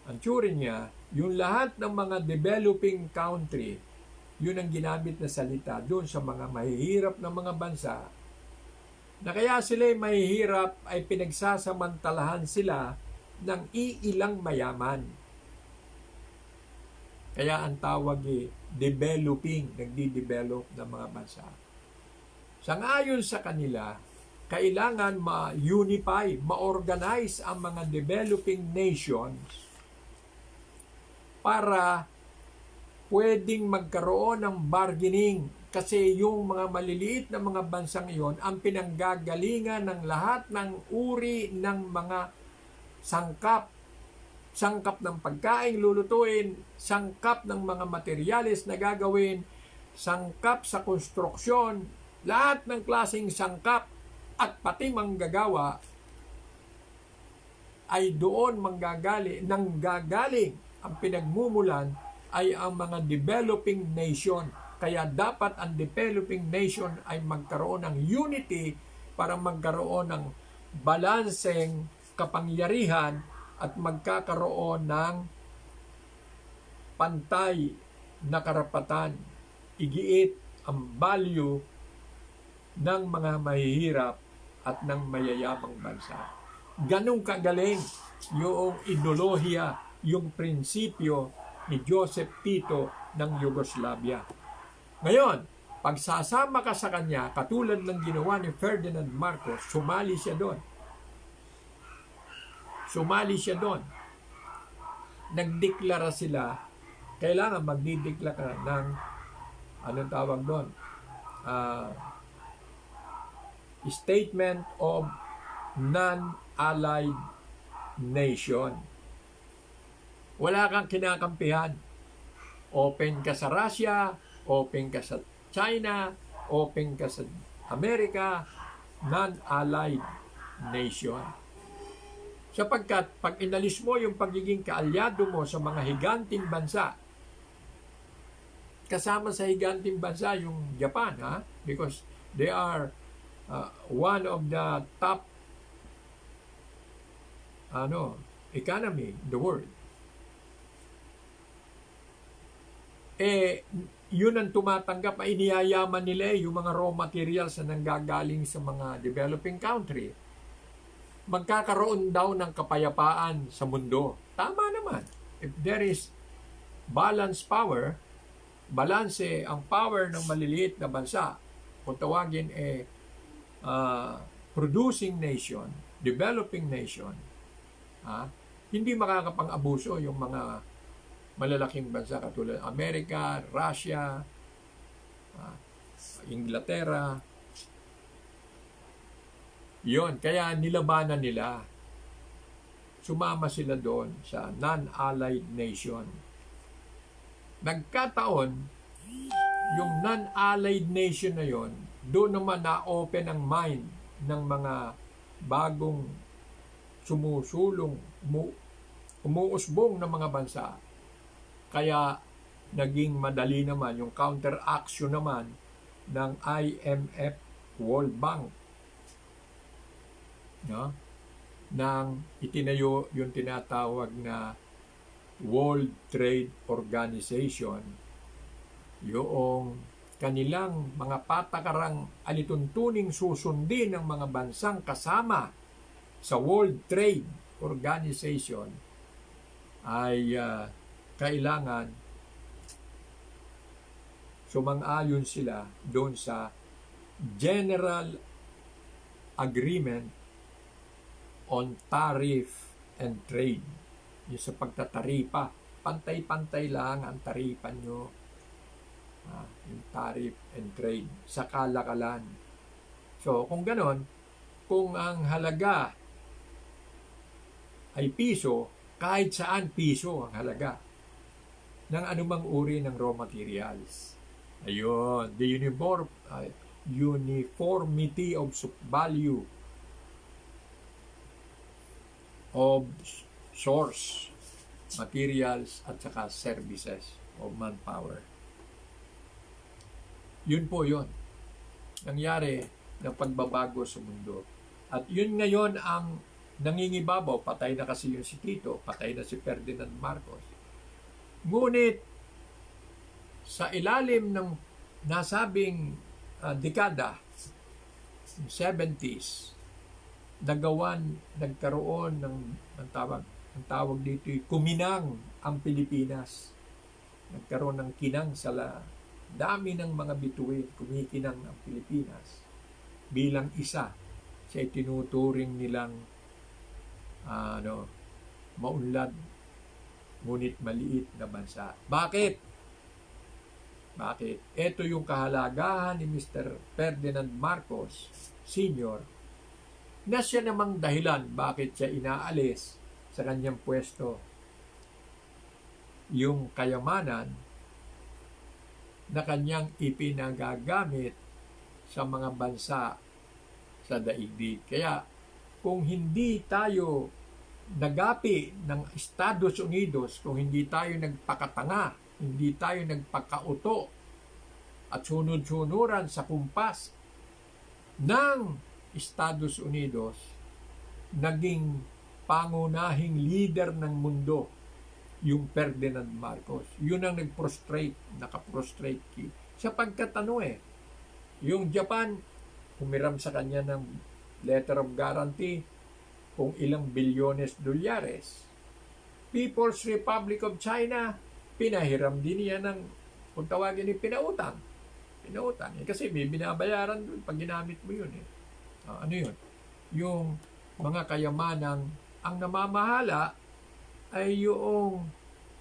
Ang tsuri niya, yung lahat ng mga developing country, yun ang ginamit na salita doon sa mga mahihirap na mga bansa, na kaya sila mahihirap ay pinagsasamantalahan sila ng iilang mayaman. Kaya ang tawag developing, nagdi-develop ng mga bansa. Sangayon sa kanila, kailangan ma-unify, ma-organize ang mga developing nations para pwedeng magkaroon ng bargaining. Kasi yung mga maliliit na mga bansang iyon ang pinanggagalingan ng lahat ng uri ng mga sangkap ng pagkain lulutuin, sangkap ng mga materyales na gagawin, sangkap sa konstruksyon, lahat ng klaseng sangkap at pati manggagawa ay doon nanggagaling ang pinagmumulan ay ang mga developing nation. Kaya dapat ang developing nation ay magkaroon ng unity para magkaroon ng balanseng kapangyarihan at magkakaroon ng pantay na karapatan, igiit ang value ng mga mahihirap at ng mayayamang bansa. Ganong kagaling yung ideolohiya, yung prinsipyo ni Joseph Tito ng Yugoslavia. Ngayon, pagsasama ka sa kanya, katulad ng ginawa ni Ferdinand Marcos, sumali siya doon. nagdeklara sila, kailangan magdideklara ng, anong tawag doon? Statement of non-allied nation. Wala kang kinakampihan. Open ka sa Russia, open ka sa China, open ka sa Amerika, non-allied nation. Sapagkat pag inalis mo yung pagiging kaalyado mo sa mga higanting bansa, kasama sa higanting bansa yung Japan, ha? Because they are one of the top economy in the world. Yun ang tumatanggap, ay iniyayaman nila yung mga raw materials na nanggagaling sa mga developing country. Magkakaroon daw ng kapayapaan sa mundo. Tama naman. If there is balance, ang power ng maliliit na bansa, kung tawagin producing nation, developing nation, hindi makakapang-abuso yung mga malalaking bansa katulad Amerika, Russia, Inglaterra. Yon, kaya nilabanan nila. Sumama sila doon sa non-allied nation. Nagkataon, yung non-allied nation na yon, doon naman na-open ang mind ng mga bagong sumusulong, umuusbong ng mga bansa. Kaya naging madali naman yung counteraction naman ng IMF, World Bank, no? Nang itinayo yung tinatawag na World Trade Organization, yung kanilang mga patakarang alituntuning susundin ng mga bansang kasama sa World Trade Organization ay kailangan sumang-ayon sila doon sa General Agreement on Tariff and Trade. Yung sa pagtataripa, pantay-pantay lang ang taripan nyo. Yung tariff and trade sa kalakalan. So, kung ganon, kung ang halaga ay piso, kahit saan piso ang halaga ng anumang uri ng raw materials. Ayun, the uniformity of value of source, materials, at saka services of manpower. Yun po yun. Nangyari ng pagbabago sa mundo. At yun ngayon ang nangingibabaw. Patay na kasi yung si Tito, patay na si Ferdinand Marcos. Ngunit, sa ilalim ng nasabing dekada, 70s, nagkaroon ng tawag dito, kuminang ang Pilipinas. Nagkaroon ng kinang sa dami ng mga bituin, kumikinang ang Pilipinas bilang isa sa itinuturing nilang maunlad ngunit maliit na bansa. Bakit? Ito yung kahalagahan ni Mr. Ferdinand Marcos Sr. na siya namang dahilan bakit siya inaalis sa kanyang pwesto. Yung kayamanan na kanyang ipinagagamit sa mga bansa sa daigdig. Kaya kung hindi tayo nagapi ng Estados Unidos, kung hindi tayo nagpakatanga, hindi tayo nagpakauto at sunod-sunuran sa kumpas ng Estados Unidos, naging pangunahing leader ng mundo yung Ferdinand Marcos. Yun ang nakaprostrate sapagkat yung Japan humiram sa kanya ng letter of guarantee kung ilang bilyones dolyares. People's Republic of China, pinahiram din niya ng, kung tawagin ni pinautang. Kasi may binabayaran doon pag ginamit mo yun. Ano yun? Yung mga kayamanang ang namamahala ay yung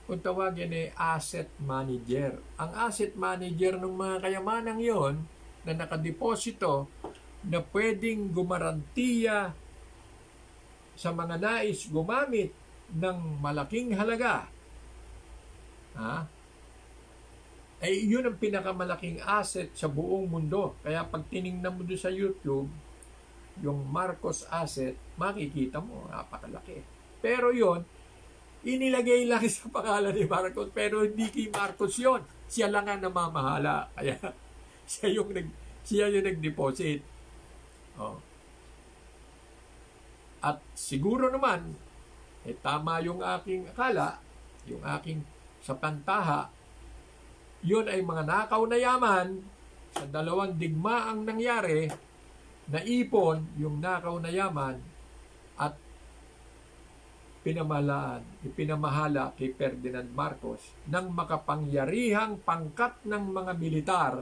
kung tawagin ay asset manager. Ang asset manager ng mga kayamanang yon na nakadeposito na pwedeng gumarantiya sa mga nais gumamit ng malaking halaga, ay yun ang pinakamalaking asset sa buong mundo. Kaya pag tiningnan mo doon sa YouTube, yung Marcos asset, makikita mo, napakalaki. Pero yon inilagay lang sa pangalan ni Marcos, pero hindi kay Marcos yon. Siya lang ang namamahala. Kaya siya yung nag-deposit. Oh. At siguro naman, tama yung aking akala, yung aking sa pantaha, yun ay mga nakaw na yaman sa 2 digmaang nangyari, naipon yung nakaw na yaman at ipinamahala kay Ferdinand Marcos ng makapangyarihang pangkat ng mga militar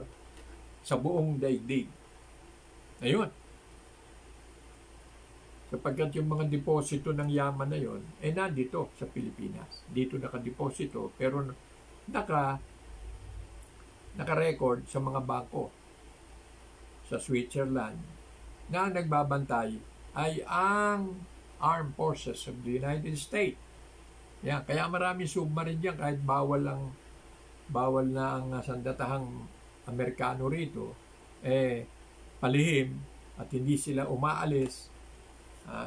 sa buong daigdig. Ayun. Sapagkat yung mga deposito ng yaman na yon nandito sa Pilipinas. Dito nakadeposito pero naka-record sa mga bangko sa Switzerland na nagbabantay ay ang Armed Forces of the United States. Yan, kaya maraming submarine diyan kahit bawal na ang sandatahang Amerikano rito, palihim at hindi sila umaalis,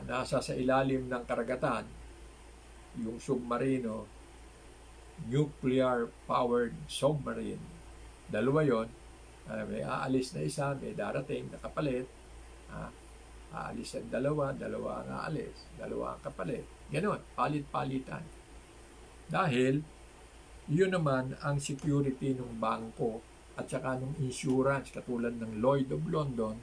nasa sa ilalim ng karagatan yung submarino, nuclear powered submarine. 2 yon, may aalis na isa, may darating na kapalit, aalis ang 2 ang aalis, 2 ang kapalit. Ganon, palit-palitan. Dahil, yun naman ang security ng bangko at saka ng insurance, katulad ng Lloyd of London,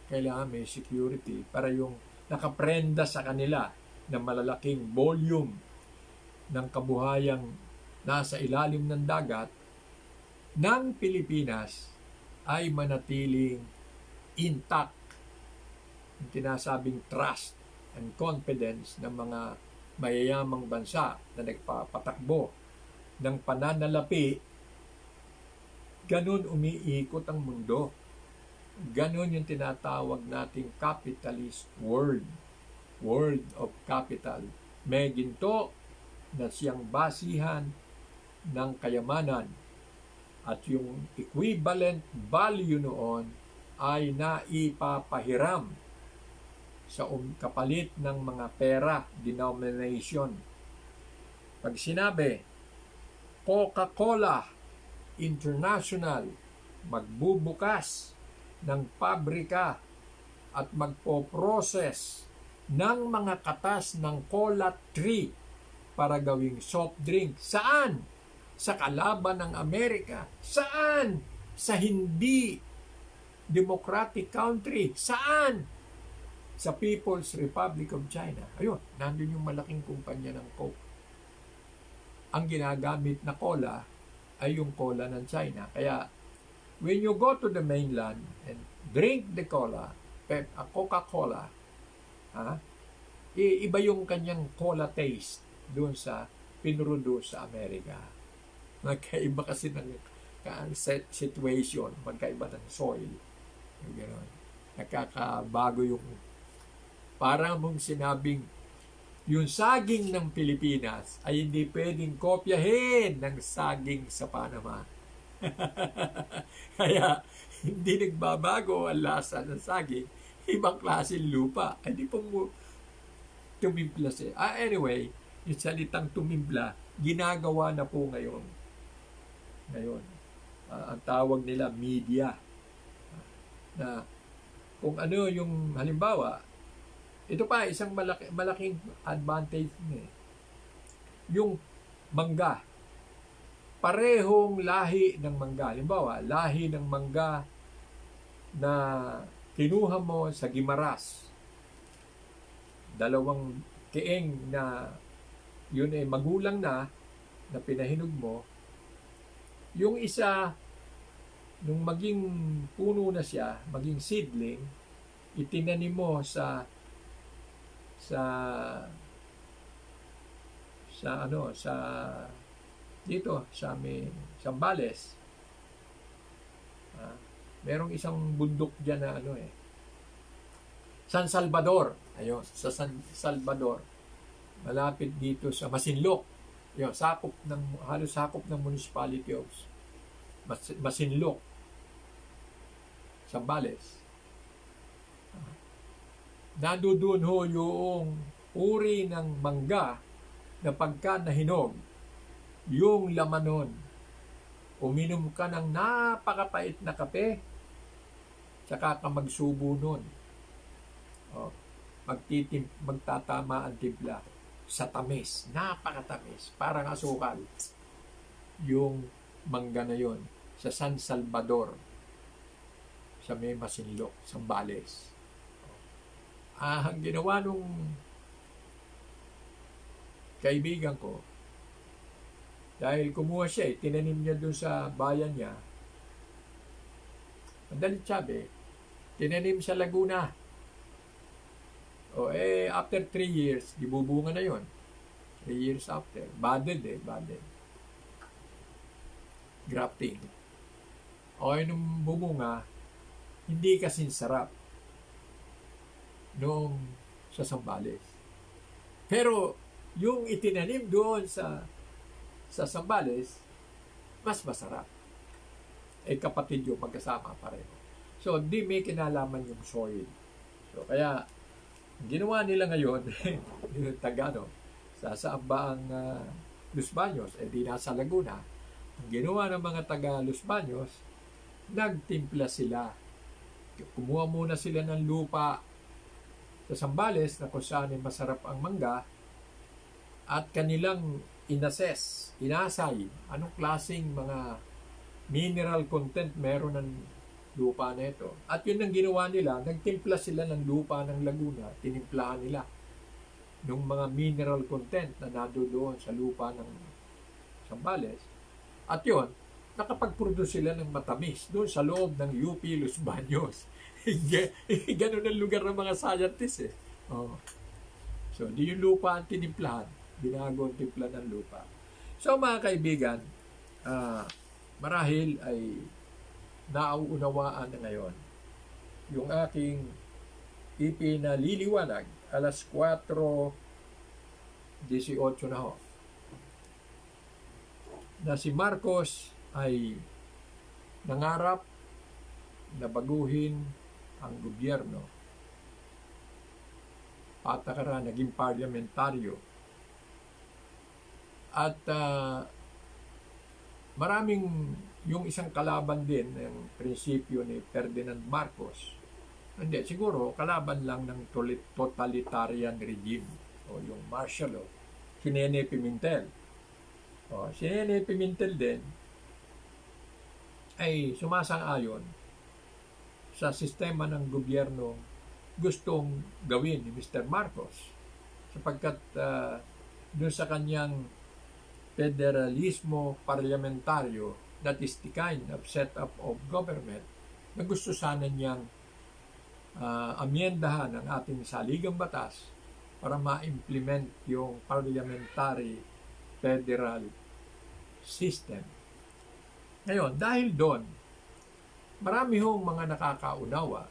kailangan may security para yung nakaprenda sa kanila na malalaking volume ng kabuhayang nasa ilalim ng dagat ng Pilipinas ay manatiling intact. Yung tinasabing trust and confidence ng mga mayayamang bansa na nagpapatakbo ng pananalapi, ganun umiikot ang mundo. Ganun yung tinatawag nating capitalist world. World of capital. May ginto na siyang basihan ng kayamanan at yung equivalent value noon ay naipapahiram sa kapalit ng mga pera, denomination. Pag sinabi, Coca-Cola International magbubukas ng pabrika at magpo-process ng mga katas ng cola tree para gawing soft drink. Saan? Sa kalaban ng Amerika. Saan? Sa hindi democratic country. Saan? Sa People's Republic of China. Ayun, nandun yung malaking kumpanya ng Coke. Ang ginagamit na cola ay yung cola ng China. Kaya, when you go to the mainland and drink the Coca-Cola, iba yung kanyang cola taste doon sa pinroduce sa Amerika. Magkaiba kasi ng situation, magkaiba ng soil. Gano'n. Nakakabago yung parang mong sinabing yung saging ng Pilipinas ay hindi pwedeng kopyahin ng saging sa Panama. Kaya hindi nagbabago ang lasa ng saging, ibang klaseng lupa. Hindi po mo tumimpla siya. Anyway, yung salitang tumimpla, ginagawa na po ngayon. Ang tawag nila media. Na kung ano yung halimbawa, ito pa isang malaking advantage niya. Yung mangga, parehong lahi ng mangga. Halimbawa, lahi ng mangga na kinuha mo sa Guimaras, 2 kieng na yun ay magulang na pinahinog mo. Yung isa, nung maging puno na siya, maging seedling, itinanim mo sa sa dito sa may Zambales. Merong isang bundok diyan na San Salvador. Ayun, sa San Salvador. Malapit dito sa Masinloc. Ayun, halos sakop ng municipality of Masinloc. Zambales. Nandoon ho yung uri ng mangga na pagka nahinog, yung laman nun, uminom ka ng napakapait na kape, tsaka ka magsubo nun. Magtatama ang timpla sa tamis, napakatamis, parang asukal. Yung mangga na yun, sa San Salvador, sa may Masinloc, Zambales. Ang ginawa nung kaibigan ko, dahil kumuha siya, tinanim niya doon sa bayan niya. Madalit sabi, tinanim sa Laguna. After 3 years, ibubunga na yon. 3 years after. Budded. Grafting. Nung bumunga, hindi kasing sarap nung sa Zambales. Pero, yung itinanim doon sa Zambales, mas masarap. Kapatid yung magkasama pareho. So, di may kinalaman yung soil. So, kaya, ginawa nila ngayon, yung sa Baang Los Baños, di nasa Laguna, ang ginawa ng mga taga Los Baños, nagtimpla sila. Kumuha muna sila ng lupa sa Zambales, na kung saan masarap ang mangga, at kanilang inasay, anong klaseng mga mineral content meron ng lupa na ito. At yun ang ginawa nila, nagtimpla sila ng lupa ng Laguna, tinimplahan nila ng mga mineral content na doon sa lupa ng Zambales. At yun, nakapag-produce sila ng matamis doon sa loob ng UP Los Baños. Ganun ang lugar ng mga scientists So, di yung lupa ang tinimplahan, binago ang timpla ng lupa. So, mga kaibigan, marahil ay nauunawaan na ngayon yung aking ipinaliliwanag. Alas 4:18 na ho, na si Marcos ay nangarap na baguhin ang gobyerno. Patakaran, naging parliamentaryo. At maraming yung isang kalaban din ng prinsipyo ni Ferdinand Marcos. Hindi, siguro kalaban lang ng totalitarian regime o yung martial law. Si Nene Pimentel. Si Nene Pimentel din ay sumasang-ayon sa sistema ng gobyerno gustong gawin ni Mr. Marcos, sapagkat doon sa kanyang federalismo parlamentaryo, that is the kind of setup of government na gusto sana niyang amyendahan ang ating saligang batas para ma-implement yung parliamentary federal system. Ngayon, dahil doon, marami hong mga nakakaunawa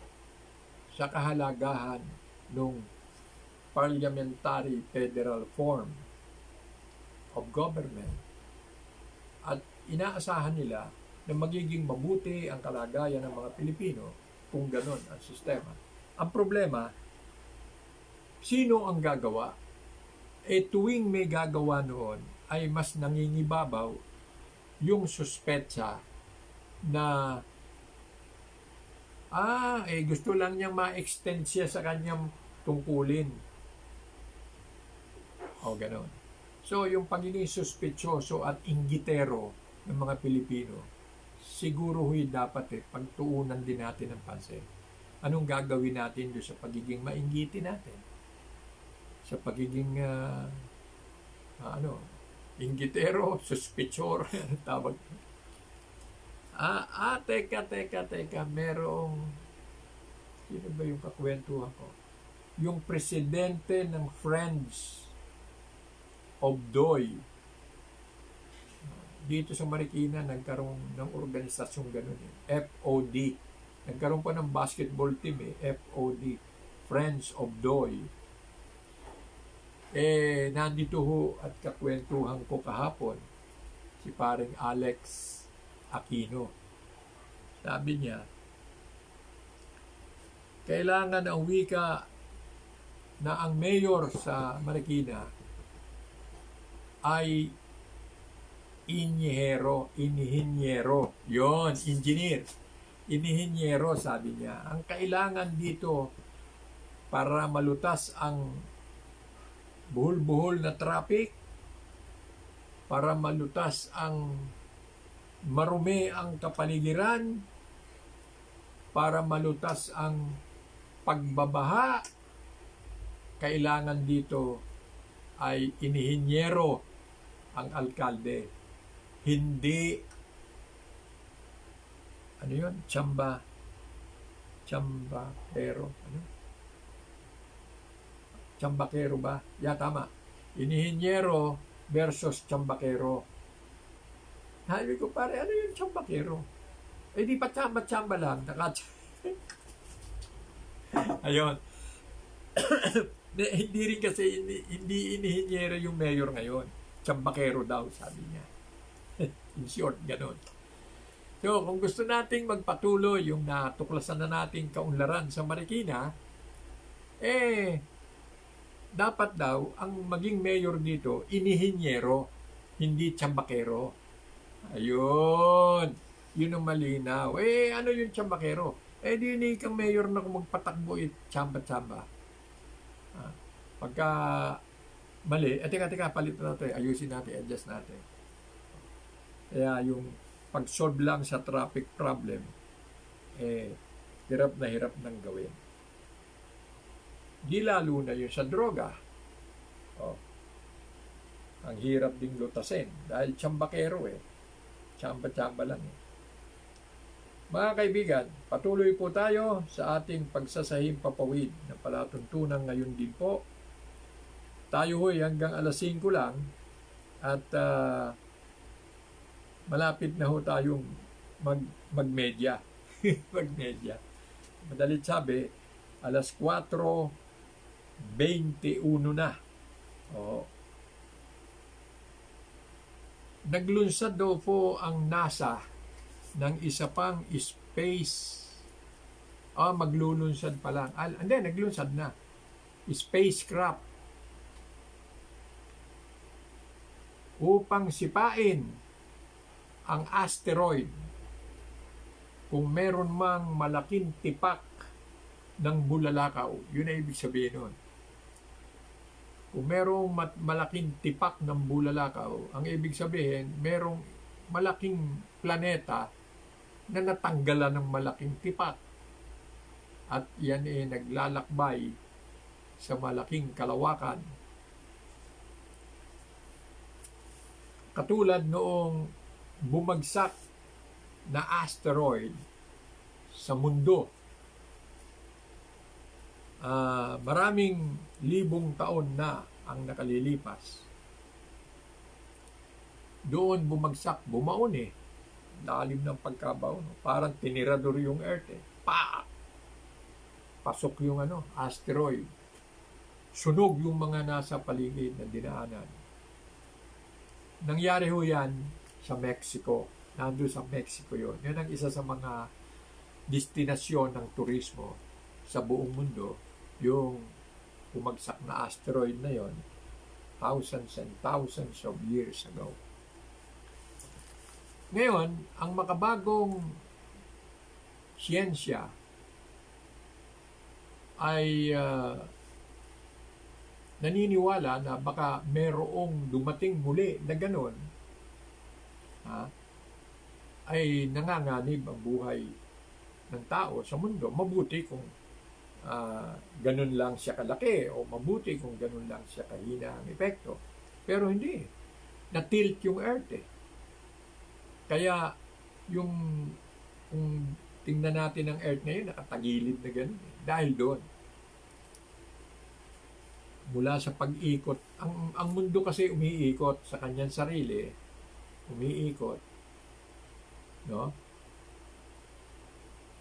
sa kahalagahan ng parliamentary federal form of government, at inaasahan nila na magiging mabuti ang kalagayan ng mga Pilipino kung ganon ang sistema. Ang problema, sino ang gagawa? Tuwing may gagawa noon ay mas nangingibabaw yung suspetsa na gusto lang niyang ma-extend siya sa kanyang tungkulin. Ganon. So, yung pagiging suspetsoso at inggitero ng mga Pilipino, siguro dapat pagtuunan din natin ng pansin. Anong gagawin natin doon sa pagiging mainggiti natin? Sa pagiging inggitero, suspetsor, tawag. Teka, merong, sino ba yung kakwentuhan ko? Yung presidente ng Friends Obdoy. Dito sa Marikina, nagkaroon ng organisasyong ganun eh. FOD. Nagkaroon pa ng basketball team eh. FOD. Friends of Doy. Nandito ho at kakwentuhan ko kahapon si paring Alex Aquino. Sabi niya, kailangan ang wika na ang mayor sa Marikina ay inhinyero, yon, engineer, inhinyero, sabi niya. Ang kailangan dito para malutas ang buhol-buhol na traffic, para malutas ang marumi ang kapaligiran, para malutas ang pagbabaha, kailangan dito ay inihinyero ang alkalde. Hindi, ano yun? Chambakero. Ano? Chambakero ba? Tama. Inihinyero versus chambakero. Sabi ko, pare, ano yung chambakero? Di pa chamba-chamba lang. Ayun. Hindi rin kasi, hindi inihinyero yung mayor ngayon. Chambakero daw, sabi niya. In short, ganun. So, kung gusto nating magpatuloy yung natuklasan na nating kaunlaran sa Marikina, dapat daw, ang maging mayor dito, inihinyero, hindi chambakero. Ayun. Yun ang malinaw. Ano yung chambakero? Di kang mayor na kung magpatakbo chamba-chamba. Pagka mali, teka, palit na natin, ayusin natin, adjust natin. Kaya yung pag-solve lang sa traffic problem, hirap na hirap nang gawin. Di lalo na yung sa droga. Ang hirap ding lutasin dahil chambakero Chamba-chamba lang Mga kaibigan, patuloy po tayo sa ating pagsasahim papawid na palatuntunan ngayon din po. Tayo ho'y hanggang alas 5 lang at malapit na ho tayong magmedia. Magmedia. Madalit sabi, alas 4:21 na. Naglunsad daw po ang NASA ng isa pang space. Maglulunsad pa lang. Naglunsad na. Spacecraft. Upang sipain ang asteroid kung meron mang malaking tipak ng bulalakaw. Yun ay ibig sabihin nun. Kung merong malaking tipak ng bulalakaw, ang ibig sabihin, merong malaking planeta na natanggalan ng malaking tipak. At yan naglalakbay sa malaking kalawakan. Katulad noong bumagsak na asteroid sa mundo. Maraming libong taon na ang nakalilipas. Doon bumagsak, bumaon lalim ng pagkabaon. Parang tinirador yung Earth Pasok yung asteroid. Sunog yung mga nasa paligid na dinaanan. Nangyari ho yan sa Mexico. Nandun sa Mexico yun. Yan ang isa sa mga destinasyon ng turismo sa buong mundo. Yung bumagsak na asteroid na yon, thousands and thousands of years ago. Ngayon, ang makabagong siyensya ay naniniwala na baka merong dumating muli na ganon, ay nanganganib ang buhay ng tao sa mundo. Mabuti kung ganun lang siya kalaki o mabuti kung ganun lang siya kahina ang epekto. Pero hindi. Na-tilt yung Earth Kaya yung kung tingnan natin ang Earth ngayon, nakatagilid na ganun dahil doon. mula sa pag-ikot. Ang mundo kasi umiikot sa kanyang sarili, umiikot, no?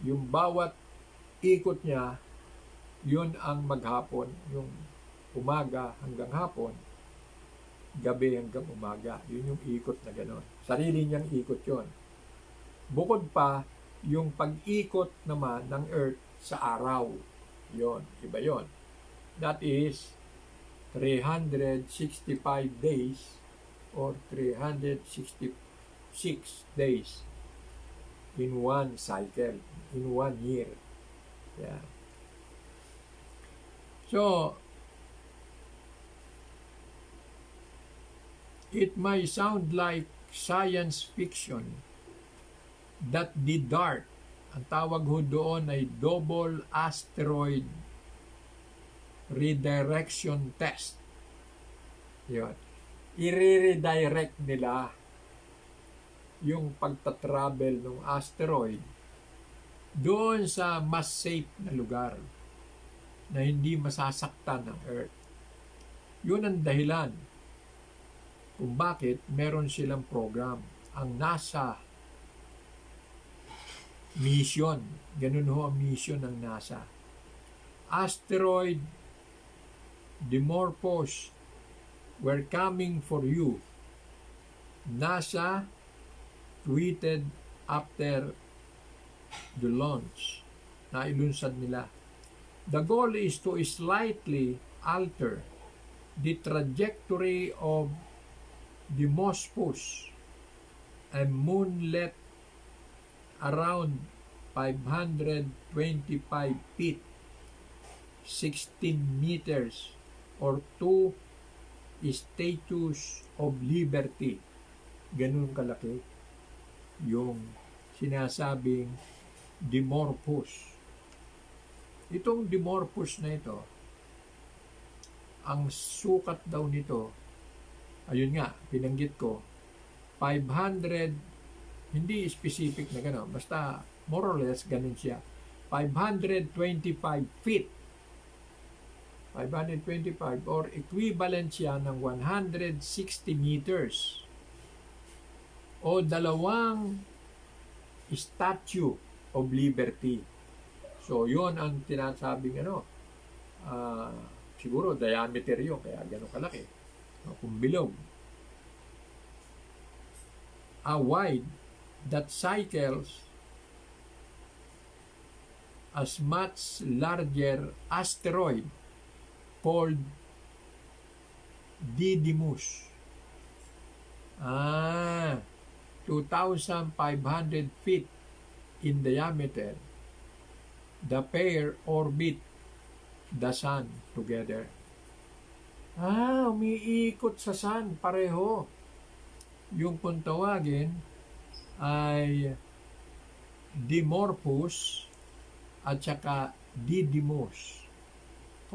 Yung bawat ikot niya, yun ang maghapon, yung umaga hanggang hapon, gabi hanggang umaga. Yun yung ikot na gano'n. Sarili niyang ikot yun. Bukod pa, yung pag-ikot naman ng Earth sa araw. Yun, iba yun. That is 365 days or 366 days in one cycle, in 1 year. Yeah. So, it may sound like science fiction that the DART, ang tawag ho doon ay Double Asteroid Redirection Test. Yun. I-redirect nila yung pagta-travel ng asteroid doon sa mas safe na lugar na hindi masasaktan ng Earth. Yun ang dahilan kung bakit meron silang program. Ang NASA mission, ganun ho ang mission ng NASA. Asteroid Dimorphos, we're coming for you. NASA tweeted after the launch na ilunsad nila. The goal is to slightly alter the trajectory of Dimorphos, a moonlet around 525 feet, 16 meters, or 2 Statues of Liberty. Ganun kalaki yung sinasabing Dimorphos. Itong Dimorphos na ito, ang sukat daw nito, ayun nga, pinanggit ko, 500, hindi specific na gano'n, basta more or less ganun siya, 525 feet. 525 or equivalent siya ng 160 meters o 2 Statue of Liberty. So, yun ang tinasabing siguro diameter yun, kaya gano'n kalaki. Kung bilog. A wide that cycles as much larger asteroid called Didymos. 2,500 feet in diameter. The pair orbit the sun together. Umiikot sa sun pareho. Yung kung tawagin ay Dimorphos at saka Didymos.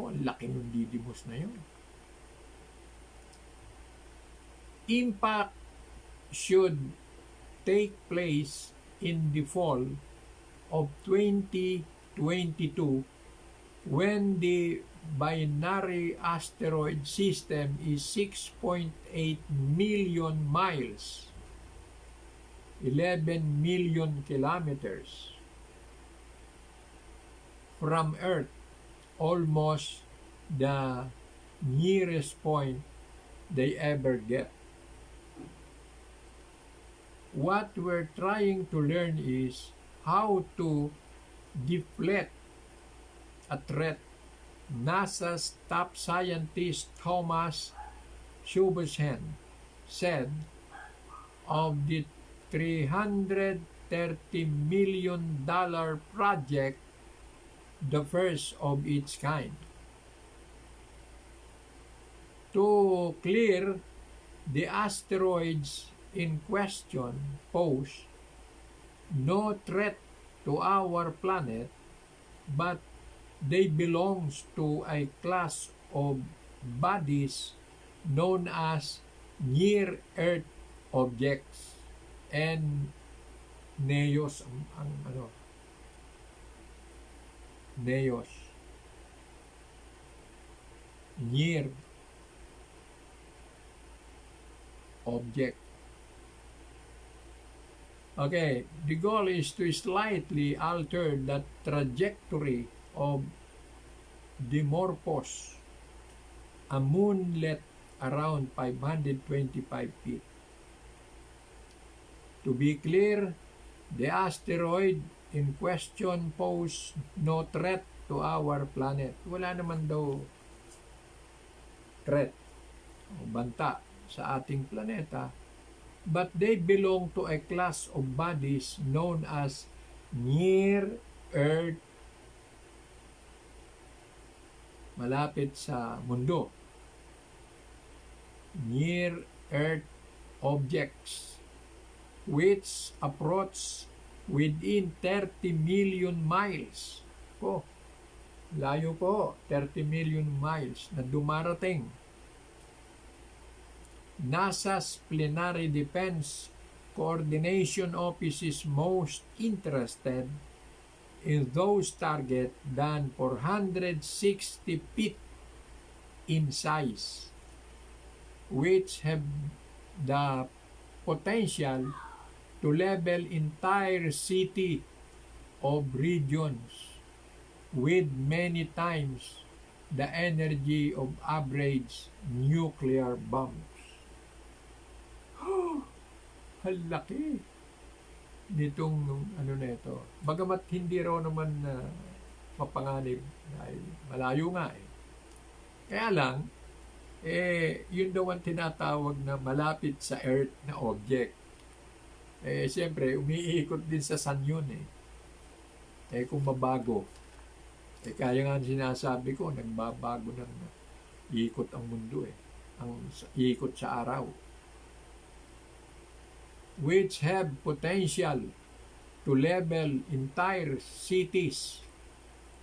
Ang laki ng Didymos na yun. Impact should take place in the fall of 2022 when the binary asteroid system is 6.8 million miles, 11 million kilometers from Earth, almost the nearest point they ever get. What we're trying to learn is how to deflect a threat. NASA's top scientist Thomas Schubeshen said of the $330 million project, the first of its kind. To clear the asteroids in question pose no threat to our planet, but they belong to a class of bodies known as near-Earth objects and NEOs. near object. Okay, the goal is to slightly alter the trajectory of Dimorphos, a moonlet around 525 feet. To be clear, the asteroid in question poses no threat to our planet. Wala naman daw threat o banta sa ating planeta, but they belong to a class of bodies known as near-Earth, malapit sa mundo, near-Earth objects, which approach within 30 million miles. Po, layo po, 30 million miles na dumarating. NASA's Planetary Defense Coordination Office is most interested in those targets than 460 feet in size, which have the potential to level entire city of regions with many times the energy of average nuclear bombs. Halaki nitong ano na ito. Bagamat hindi raw naman mapanganib dahil malayo nga eh. Kaya lang, yun daw ang tinatawag na malapit sa Earth na object. Siyempre, umiikot din sa sun yun eh. Kung mabago, kaya nga sinasabi ko, nagbabago ng ikot ang mundo eh. Ang ikot sa araw. Which have potential to level entire cities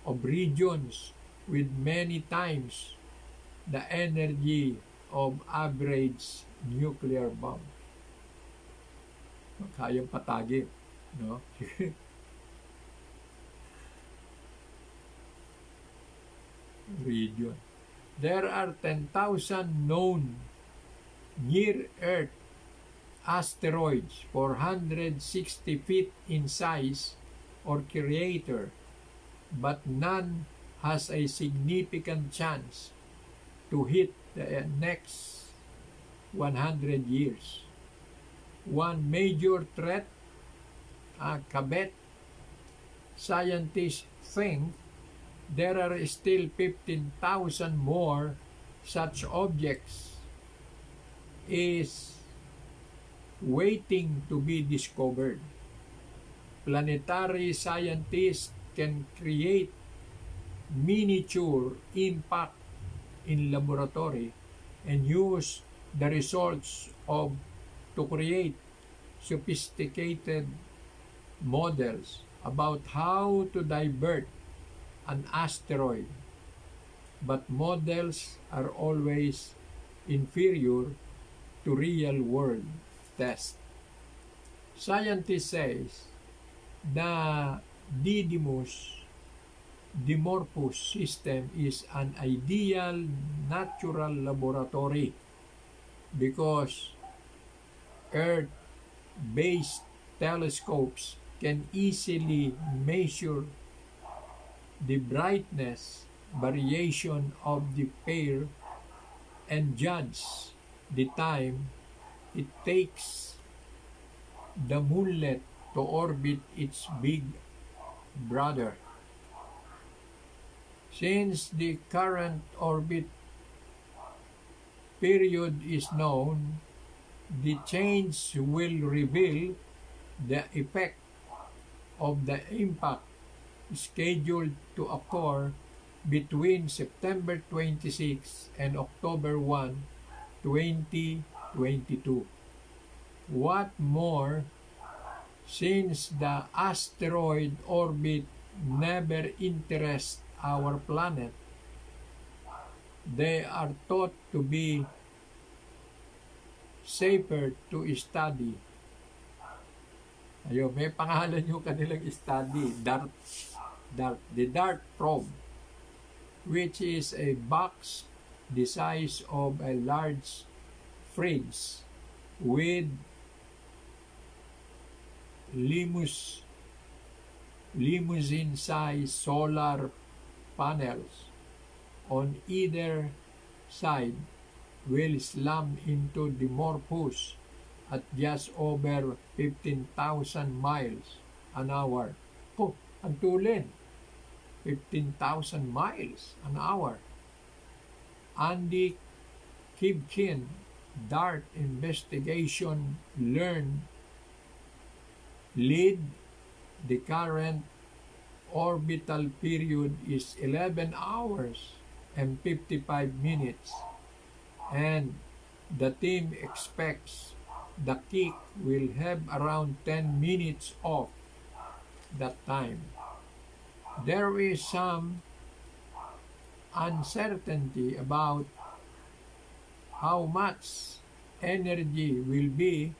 of regions with many times the energy of average nuclear bomb. Kayang patagin, no? Region. There are 10,000 known near-Earth asteroids 460 feet in size or greater, but none has a significant chance to hit the next 100 years. One major threat, kabet, scientists think there are still 15,000 more such objects is waiting to be discovered. Planetary scientists can create miniature impact in laboratory and use the results to create sophisticated models about how to divert an asteroid. But models are always inferior to real-world tests. Scientists say the Dimorphos system is an ideal natural laboratory because Earth-based telescopes can easily measure the brightness variation of the pair and judge the time it takes the moonlet to orbit its big brother. Since the current orbit period is known, the change will reveal the effect of the impact scheduled to occur between September 26 and October 1, 2022. What more, since the asteroid orbit never interests our planet, they are thought to be safer to study. Ayun, may pangalan yung kanilang study, the DART probe, which is a box the size of a large fridge with limousine-sized solar panels on either side will slam into Dimorphos at just over 15,000 miles an hour. Oh, ang tulin! 15,000 miles an hour. Andy Kibkin, DART investigation lead, the current orbital period is 11 hours and 55 minutes, and the team expects the kick will have around 10 minutes off that time. There is some uncertainty about how much energy will be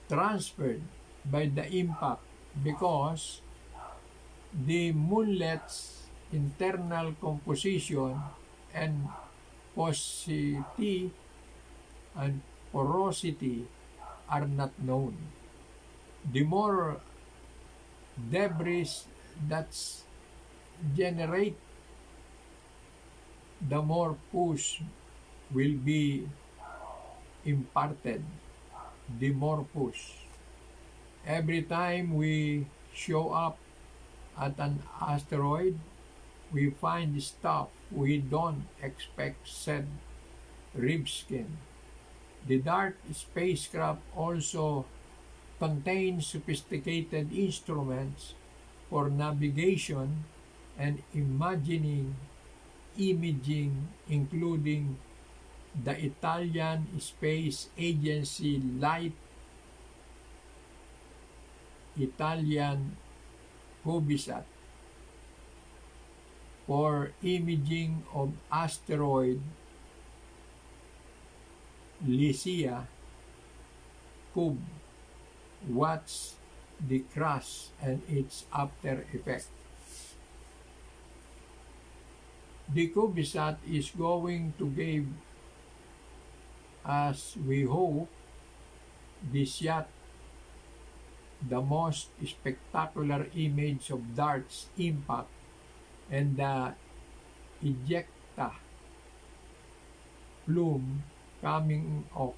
transferred by the impact because the moonlet's internal composition and porosity are not known. The more debris that's generate, the more push will be imparted. The more push. Every time we show up at an asteroid, we find stuff we don't expect, said Rivkin. The DART spacecraft also contains sophisticated instruments for navigation and imaging, including the Italian Space Agency Italian CubeSat for imaging of asteroid Lycia Cube. Watch the crash and its after effect. The CubeSat is going to give, as we hope, the shot the most spectacular image of DART's impact and the ejecta plume coming off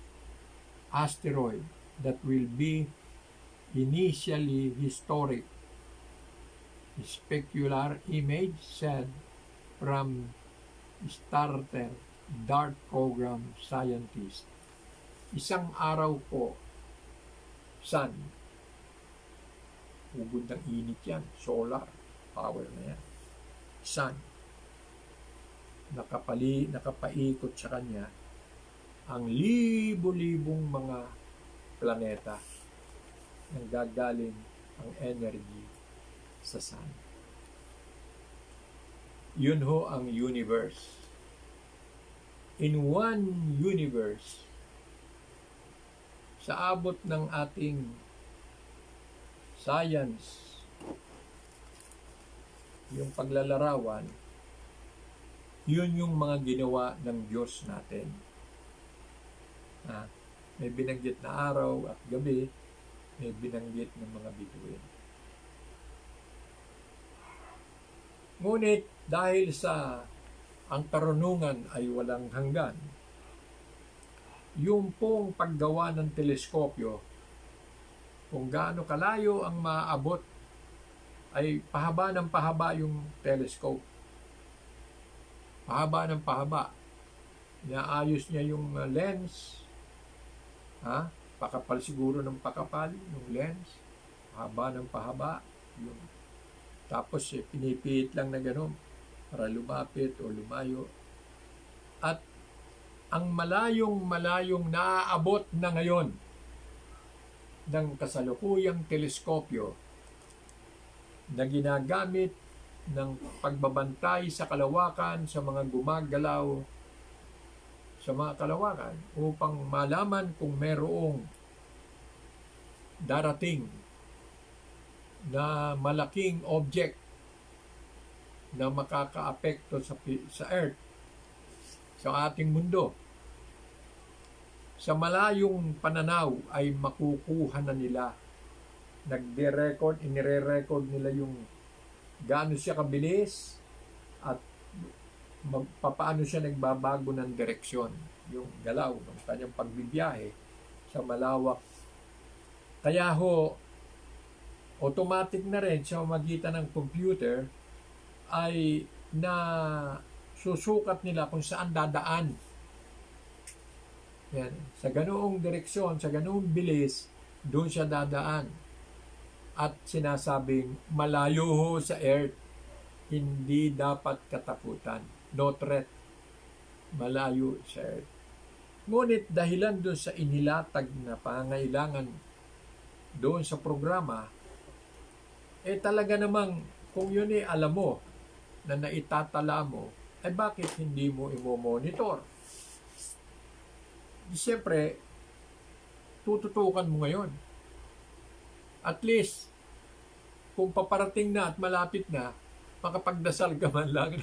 asteroid that will be initially historic. Specular image, said from starter DART program scientist. Isang araw po, sun. Ubod ng init yan. Solar power na yan. Sun. Nakapaikot sa kanya ang libo-libong mga planeta nang gagaling ang energy sa sun. Yun ho ang universe. In one universe, sa abot ng ating science, yung paglalarawan, yun yung mga ginawa ng Diyos natin. May binanggit na araw at gabi, may binanggit ng mga bituin. Ngunit dahil sa ang karunungan ay walang hanggan, yung pong paggawa ng teleskopyo, kung gaano kalayo ang maaabot, ay pahaba ng pahaba yung telescope. Pahaba ng pahaba. Inaayos niya yung lens. Pakapal siguro ng pakapal yung lens. Pahaba ng pahaba. Tapos pinipihit lang na gano'n para lumapit o lumayo. At ang malayong naaabot na ngayon ng kasalukuyang teleskopyo na ginagamit ng pagbabantay sa kalawakan sa mga gumagalaw sa mga kalawakan upang malaman kung merong darating na malaking object na makakaapekto sa Earth. sa ating mundo. Sa malayong pananaw ay makukuha na nila. Inire-record nila yung gaano siya kabilis at paano siya nagbabago ng direksyon, yung galaw ng kanyang pagbibiyahe sa malawak. Kaya automatic na rin sa magitan ng computer ay na susukat nila kung saan dadaan. Yan. Sa ganoong direksyon, sa ganoong bilis, doon siya dadaan. At sinasabing, malayo ho sa Earth, hindi dapat katakutan. No threat. Malayo sa Earth. Ngunit dahilan doon sa inilatag na pangailangan doon sa programa, talaga namang kung yun alam mo na naitatala mo, bakit hindi mo i-monitor? Siyempre, tututukan mo ngayon. At least, kung paparating na at malapit na, makapagdasal ka man lang.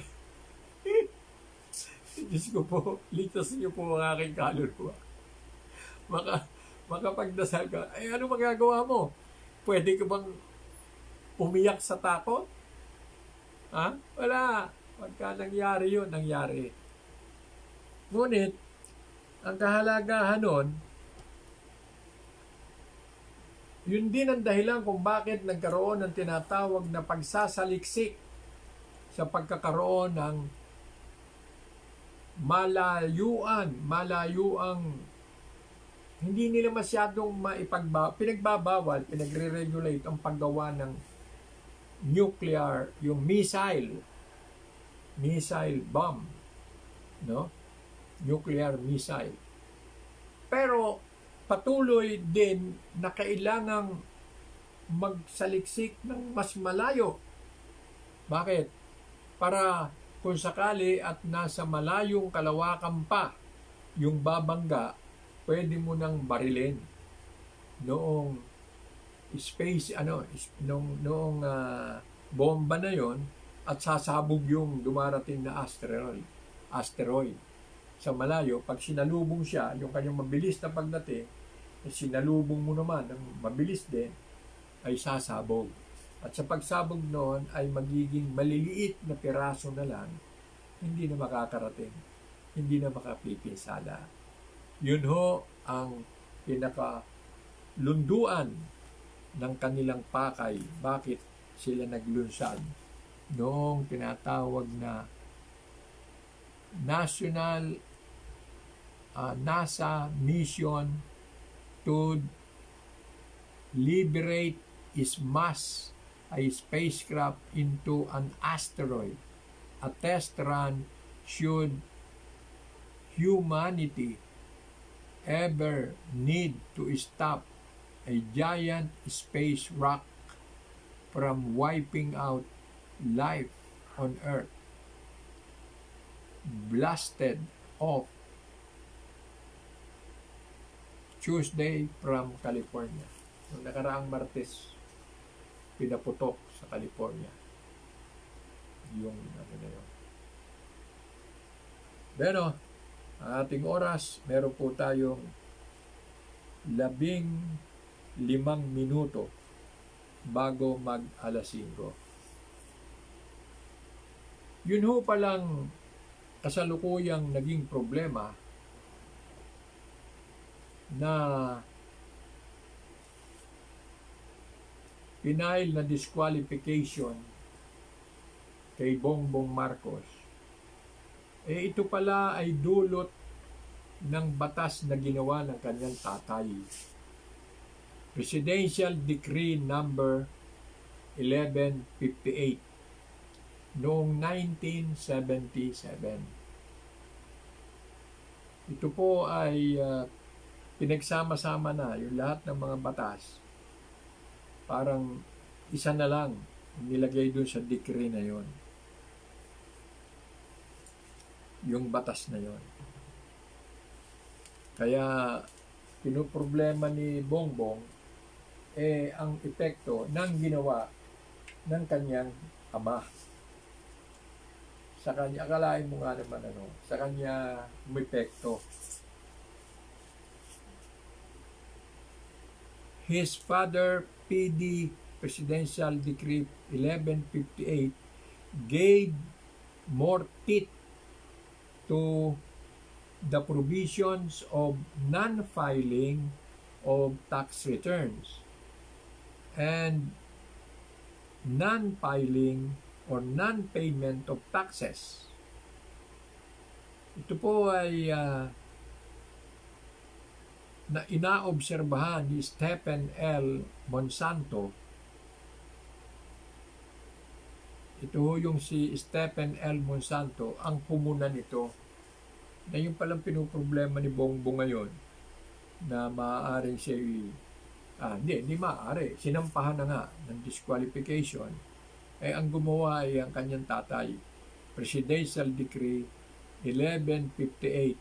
Diyos ko po, ligtas niyo po ang aking kaluluwa. Makapagdasal ka. Ano magagawa mo? Pwede ka bang umiyak sa takot? Ha? Wala. Pagka nangyari yun, nangyari. Ngunit, ang kahalagahan nun, yun din ang dahilan kung bakit nagkaroon ng tinatawag na pagsasaliksik sa pagkakaroon ng malayuang hindi nila masyadong pinagbabawal, pinagre-regulate ang paggawa ng nuclear, yung missile bomb, no? Nuclear missile. Pero patuloy din na kailangang magsaliksik ng mas malayo. Bakit? Para kung sakali at nasa malayong kalawakan pa yung babangga, pwede mo nang barilin noong noong bomba na yon at sasabog yung dumarating na asteroid sa malayo. Pag sinalubong siya, yung kanyang mabilis na pagdating, sinalubong mo naman ng mabilis din, ay sasabog. At sa pagsabog noon ay magiging maliliit na piraso na lang, hindi na makakarating, hindi na makapipinsala. Yun ang pinakalunduan ng kanilang pakay. Bakit sila naglunsad noong tinatawag na NASA mission to liberate ISMAS, a spacecraft into an asteroid. A test run should humanity ever need to stop a giant space rock from wiping out life on Earth. Blasted off Tuesday from California. Noong nakaraang Martes, pinaputok sa California yung na yun. Pero, ang ating oras, meron po tayong 15 minuto bago mag alas 5. Yun palang kasalukuyang naging problema na pinail na disqualification kay Bongbong Marcos. Ito pala ay dulot ng batas na ginawa ng kanyang tatay. Presidential Decree number 1158 noong 1977. Ito po ay pinagsama-sama na yung lahat ng mga batas. Parang isa na lang nilagay doon sa decree na yon, yung batas na yon. Kaya pinoproblema ni Bongbong ang epekto ng ginawa ng kanyang ama sa kanya, akalain mo nga naman sa kanya umepekto. His father, PD Presidential Decree 1158, gave more teeth to the provisions of non-filing of tax returns and non-filing or non-payment of taxes. Ito po ay na inaobserbahan ni Stephen L. Monsanto. Ito yung si Stephen L. Monsanto ang pumunan nito, na yung palang pinuproblema ni Bongbong ngayon na maaaring siya hindi maaari, sinampahan na nga ng disqualification, ay ang gumawa ay ang kanyang tatay, Presidential Decree 1158.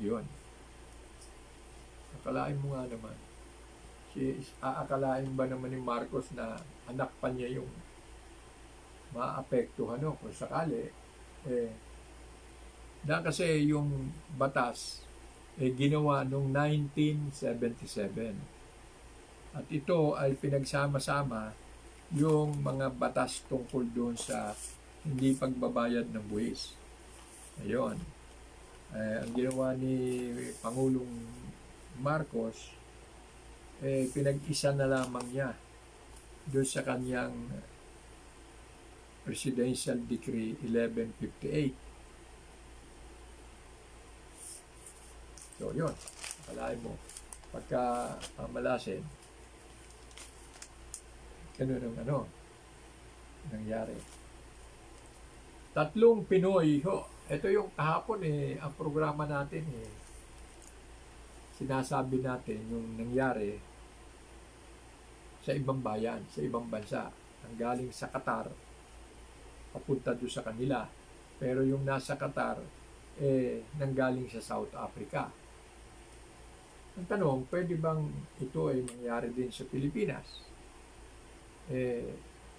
Yun. Akalain mo nga naman. Aakalain ba naman ni Marcos na anak pa niya yung maapektuhan kung sakali? Kasi yung batas ginawa noong 1977. At ito ay pinagsama-sama yung mga batas tungkol doon sa hindi pagbabayad ng buwis. Ayun. Ang ginawa ni Pangulong Marcos, pinag-isa na lamang niya doon sa kanyang Presidential Decree 1158. So, yun. Akalain mo, pagka pamalasin, ganun ang nangyari. 3 Pinoy, ito yung kahapon ang programa natin sinasabi natin yung nangyari sa ibang bayan, sa ibang bansa. Ang galing sa Qatar, papunta doon sa kanila. Pero yung nasa Qatar, nanggaling sa South Africa. Ang tanong, pwede bang ito ay mangyari din sa Pilipinas?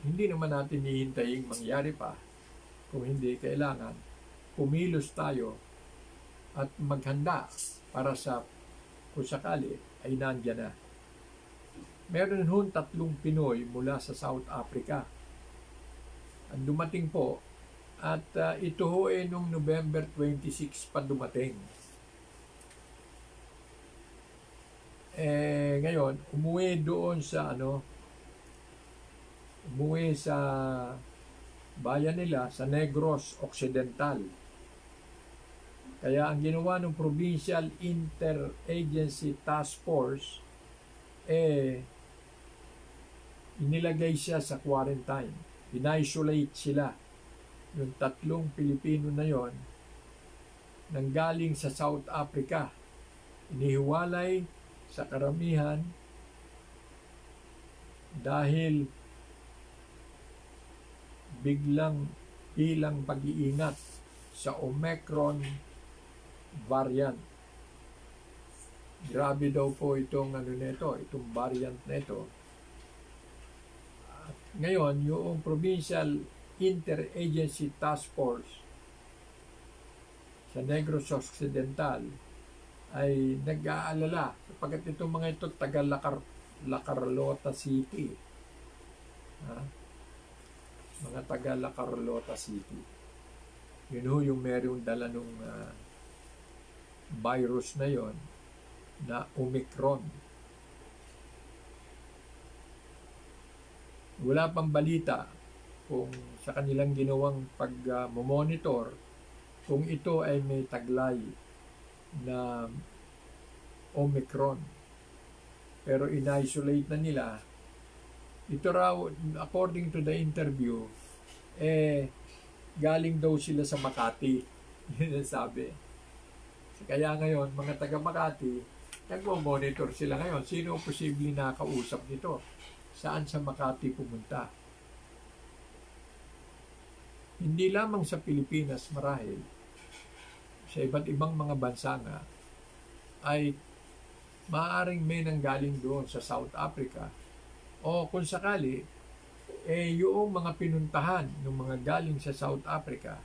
Hindi naman natin hihintayin mangyari pa. Kung hindi, kailangan kumilos tayo at maghanda para sa kung sakali ay nandiyan na. Meron 3 Pinoy mula sa South Africa ang dumating po, at ito nung November 26 pa dumating. Ngayon, umuwi sa bayan nila sa Negros Occidental. Kaya ang ginawa ng Provincial Interagency Task Force, inilagay siya sa quarantine. In-isolate sila. Yung 3 Pilipino na yon, nanggaling sa South Africa. Inihiwalay sa karamihan dahil biglang ilang pag-iingat sa Omicron variant. Grabe daw po itong itong variant na ito. At ngayon, yung Provincial Interagency Task Force sa Negros Occidental ay nag-aalala sapagkat itong mga ito taga La Carlota City. Mga taga La Carlota City. Yun yung merong dala nung virus na yon na Omicron. Wala pang balita kung sa kanilang ginawang pag-monitor kung ito ay may taglay na Omicron. Pero in-isolate na nila. Ito raw, according to the interview, galing daw sila sa Makati. Yun ang sabi. Kaya ngayon, mga taga Makati, nagmo-monitor sila ngayon. Sino posibleng nakausap nito? Saan sa Makati pumunta? Hindi lamang sa Pilipinas marahil, sa iba't ibang mga bansa nga, ay maaaring may nanggaling doon sa South Africa. O kung sakali, yung mga pinuntahan ng mga galing sa South Africa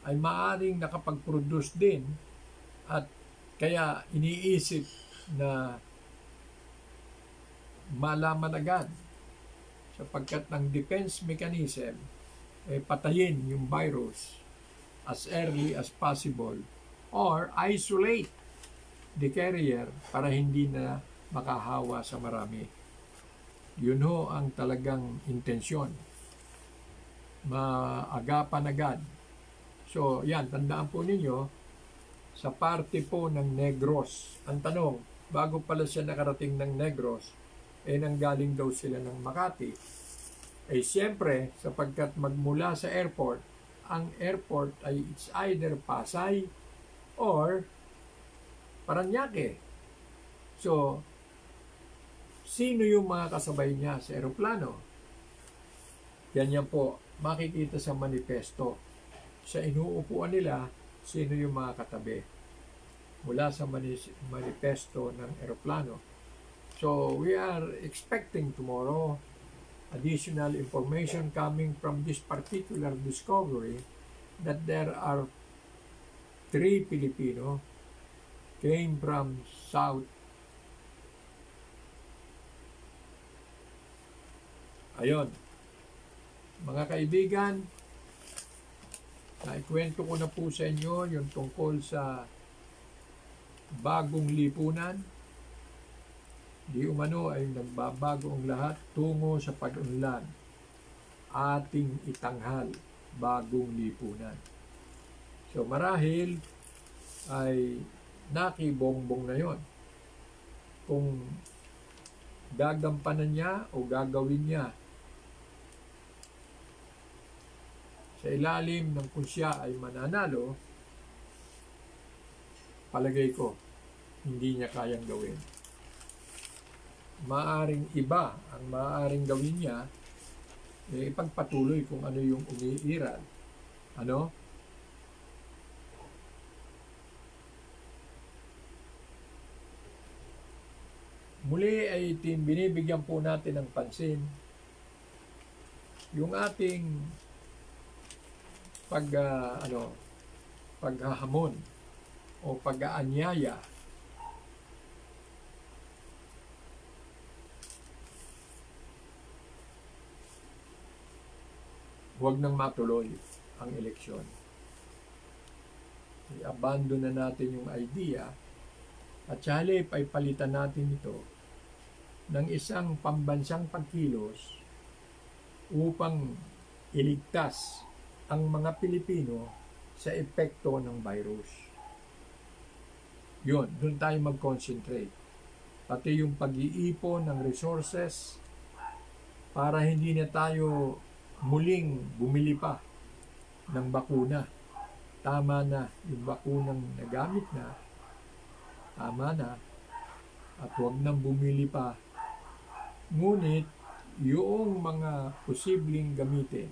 ay maaring nakapag-produce din, at kaya iniisip na malaman agad sapagkat ng defense mechanism patayin yung virus as early as possible or isolate the carrier para hindi na makahawa sa marami. Yun ho ang talagang intensyon. Maagapan agad. So, yan, tandaan po ninyo, sa parte po ng Negros. Ang tanong, bago pala siya nakarating ng Negros, nanggaling daw sila ng Makati. Siyempre, sapagkat magmula sa airport, ang airport ay it's either Pasay or Paranaque. So, sino yung mga kasabay niya sa eroplano? Yan po, makikita sa manifesto. Sa inuupuan nila, sino yung mga katabi. Mula sa manifesto ng eroplano. So, we are expecting tomorrow additional information coming from this particular discovery that there are 3 Filipino came from South. Ayon, mga kaibigan, naikwento ko na po sa inyo yung tungkol sa bagong lipunan. Di umano ay nagbabago ang lahat tungo sa pag-unlad. Ating itanghal, bagong lipunan. So marahil ay nakibongbong na yon. Kung gagampanan niya o gagawin niya sa ilalim ng kung siya ay mananalo, palagay ko, hindi niya kayang gawin. Maaring iba ang maaring gawin niya, ipagpatuloy kung ano yung umiiral. Ano? Muli ay binibigyan po natin ng pansin yung ating paghahamon o pag-aanyaya huwag nang matuloy ang eleksyon. I-abandon na natin yung idea at sa halip ay palitan natin ito ng isang pambansang pagkilos upang iligtas ang mga Pilipino sa epekto ng virus. Yun, doon tayo mag-concentrate. Pati yung pag-iipon ng resources para hindi na tayo muling bumili pa ng bakuna. Tama na yung bakunang nagamit na. Tama na. At huwag nang bumili pa. Ngunit, yung mga posibleng gamitin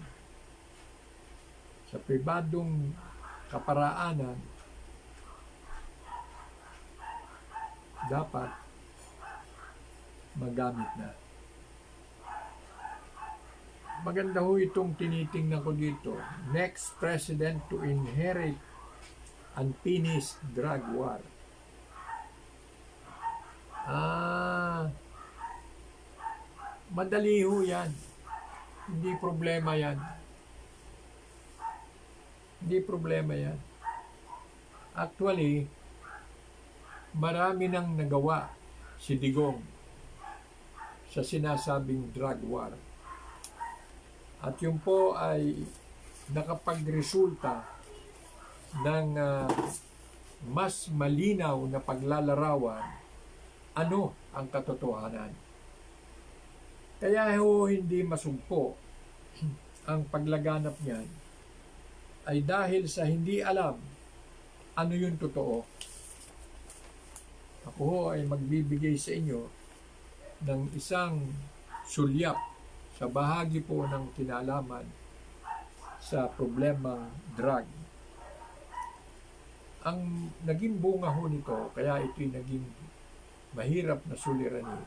sa pribadong kaparaanan dapat magamit na. Maganda ho itong tinitingnan ko dito. Next president to inherit unfinished drug war. Madali ho yan. Hindi problema yan. Hindi problema yan. Actually, marami nang nagawa si Digong sa sinasabing drug war. At yun po ay nakapagresulta ng mas malinaw na paglalarawan ano ang katotohanan. Kaya ho hindi masugpo ang paglaganap niyan ay dahil sa hindi alam ano yung totoo. Ako ho ay magbibigay sa inyo ng isang sulyap sa bahagi po ng kinalaman sa problemang drug. Ang naging bunga ho nito, kaya ito'y naging mahirap na suliranin,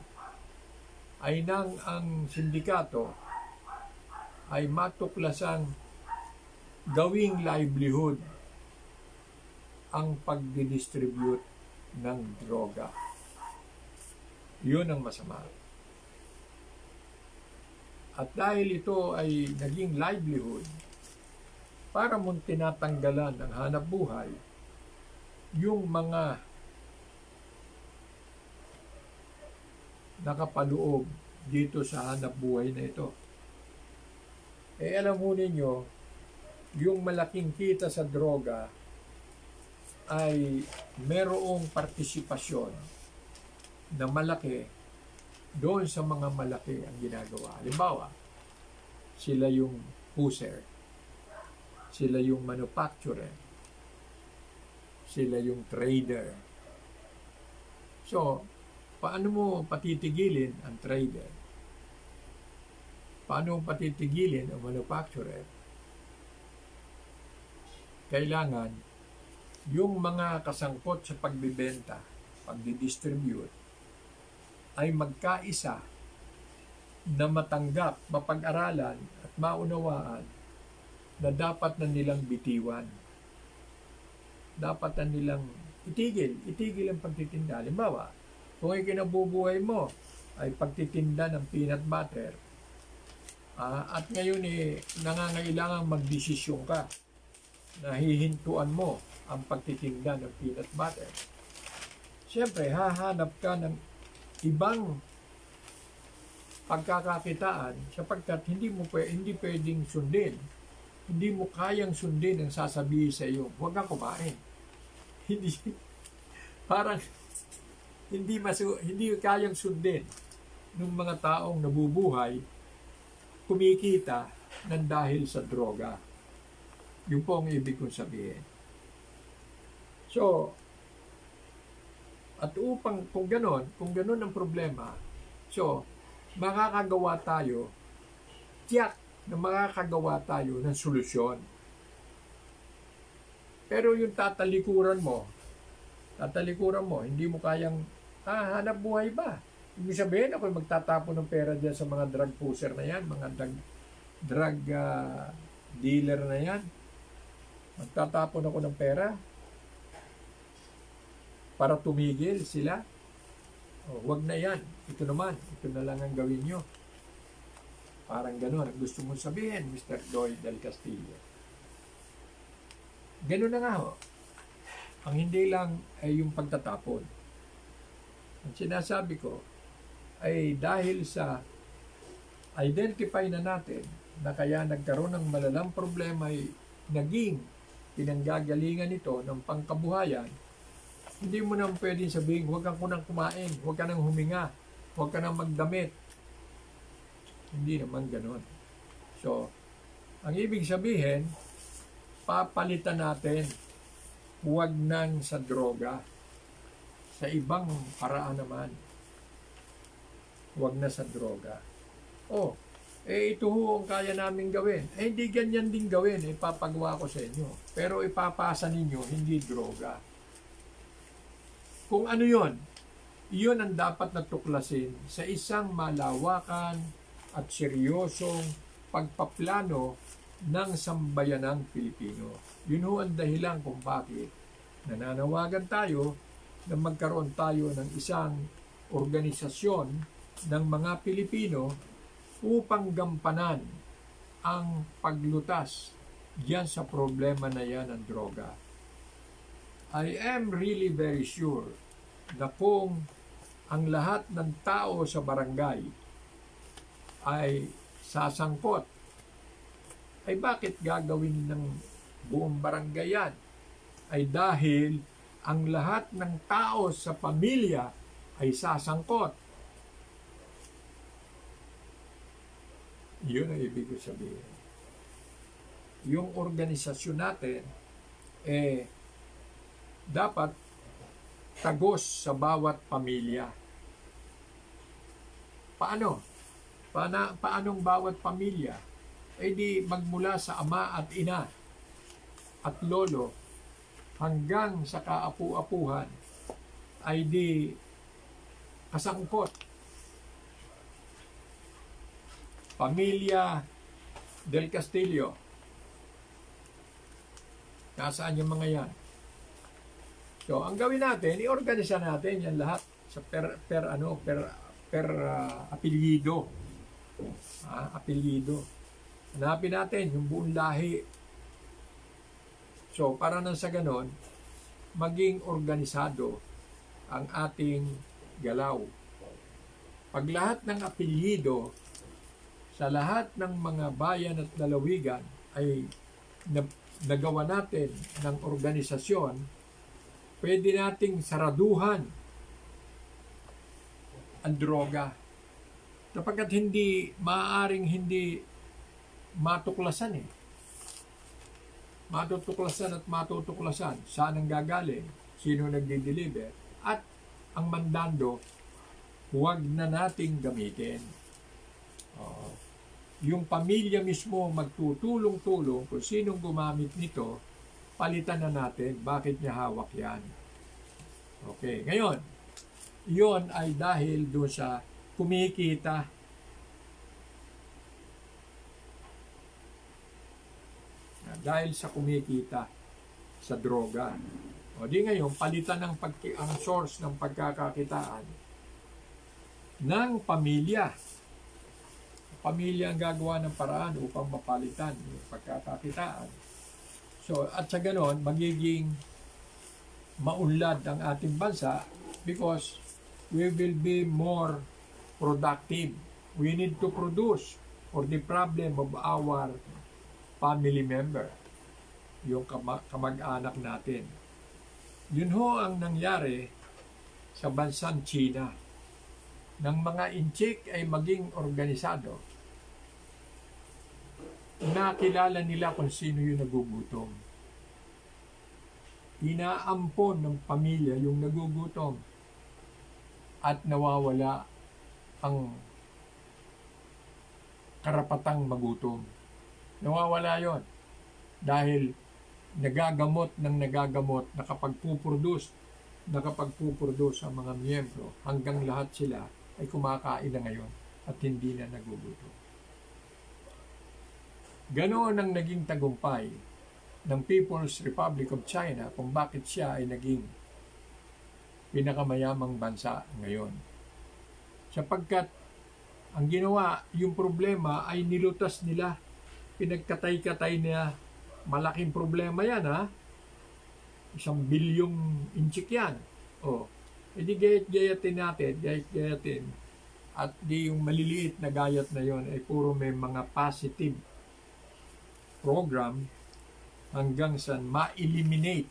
ay nang ang sindikato ay matuklasang gawing livelihood ang pagdidistribute ng droga. Yun ang masama. At dahil ito ay naging livelihood, para mong tinatanggalan ng hanap buhay, yung mga nakapaloob dito sa hanap buhay na ito. Alam mo ninyo, yung malaking kita sa droga ay merong partisipasyon na malaki doon sa mga malaki ang ginagawa. Halimbawa, sila yung user, sila yung manufacturer, sila yung trader. So, paano mo patitigilin ang trader? Paano mo patitigilin ang manufacturer? Kailangan yung mga kasangkot sa pagbibenta, pagdidistribute, ay magkaisa na matanggap, mapag-aralan at maunawaan na dapat na nilang bitiwan. Dapat na nilang itigil ang pagtitinda. Halimbawa, kung ay kinabubuhay mo ay pagtitinda ng peanut butter, at ngayon nangangailangan magdesisyon ka na hihintuan mo ang pagtitinda ng peanut butter. Siyempre, hahanap ka ng ibang pagkakakitaan sapagkat hindi pwedeng sundin. Hindi mo kayang sundin ang sasabihin sa iyo, huwag kang kumain. Parang hindi kayang sundin ng mga taong nabubuhay, kumikita ng dahil sa droga. Yun po ang ibig kong sabihin. So, at upang kung ganon ang problema, so, makakagawa tayo, tiyak na makakagawa tayo ng solusyon. Pero yung tatalikuran mo, hindi mo kayang, hanap buhay ba? Ibig sabihin, ako magtatapon ng pera dyan sa mga drug pusher na yan, mga drug dealer na yan. Magtatapon ako ng pera para tumigil sila. Wag na yan. Ito naman. Ito na lang ang gawin nyo. Parang gano'n. Ang gusto mong sabihin, Mr. Lloyd del Castillo. Gano'n na nga ho. Ang hindi lang ay yung pagtatapon. Ang sinasabi ko ay dahil sa identify na natin na kaya nagkaroon ng malalang problema ay naging pinanggagalingan ito ng pangkabuhayan, hindi mo nang pwedeng sabihin, huwag kang kunang kumain, huwag ka nang huminga, huwag ka nang magdamit. Hindi naman gano'n. So, ang ibig sabihin, papalitan natin, huwag nang sa droga. Sa ibang paraan naman, huwag na sa droga. Ito ho ang kaya namin gawin. Hindi ganyan din gawin, ipapagawa ko sa inyo. Pero ipapasa ninyo, hindi droga. Kung ano yon ang dapat natuklasin sa isang malawakan at seryosong pagpaplano ng sambayanang Pilipino. Yun ho ang dahilan kung bakit nananawagan tayo na magkaroon tayo ng isang organisasyon ng mga Pilipino upang gampanan ang paglutas diyan sa problema na yan ng droga. I am really very sure na kung ang lahat ng tao sa barangay ay sasangkot, ay bakit gagawin ng buong barangay yan? Ay dahil ang lahat ng tao sa pamilya ay sasangkot. Yun ang ibig ko sabihin. Yung organisasyon natin, dapat tagos sa bawat pamilya. Paanong bawat pamilya? Di magmula sa ama at ina at lolo hanggang sa kaapu-apuhan ay di kasangkot. Pamilya Del Castillo. Nasaan yung mga yan? So, ang gawin natin, iorganisa natin yan lahat sa per apelyido. Apelyido. Hanapin natin yung buong lahi. So, para nang sa ganon, maging organisado ang ating galaw. Pag lahat ng apelyido sa lahat ng mga bayan at lalawigan ay nagawa natin ng organisasyon, pwede nating saraduhan ang droga. Sapagkat maaaring hindi matuklasan Matutuklasan at matutuklasan saan ang gagaling, sino nagdi-deliver, at ang mandando, huwag na nating gamitin. Yung pamilya mismo magtutulong-tulong kung sinong gumamit nito, palitan na natin bakit niya hawak yan. Okay, ngayon, yon ay dahil doon sa kumikita. Dahil sa kumikita sa droga. O di ngayon, palitan ang source ng pagkakakitaan ng pamilya. Pamilya ang gagawa ng paraan upang mapalitan yung pagkakakitaan. So, at sa ganon, magiging maunlad ang ating bansa because we will be more productive. We need to produce for the problem of our family member, yung kamag-anak natin. Yun ho ang nangyari sa bansang China. Nang mga inchik ay maging organisado, nakilala nila kung sino yung nagugutom. Inaampon ng pamilya yung nagugutom at nawawala ang karapatang magutom. Nawawala yon dahil nagagamot, nakapagpuproduce ang mga miyembro hanggang lahat sila ay kumakain na ngayon at hindi na nagugutom. Ganoon ang naging tagumpay ng People's Republic of China kung bakit siya ay naging pinakamayamang bansa ngayon. Sapagkat ang ginawa, yung problema ay nilutas nila, pinagkatay-katay niya. Malaking problema yan, ha? 1 bilyong inchik yan. Edi gayat-gayatin natin, at di yung maliliit na gayat na yon ay puro may mga positive program hanggang sa nai-eliminate.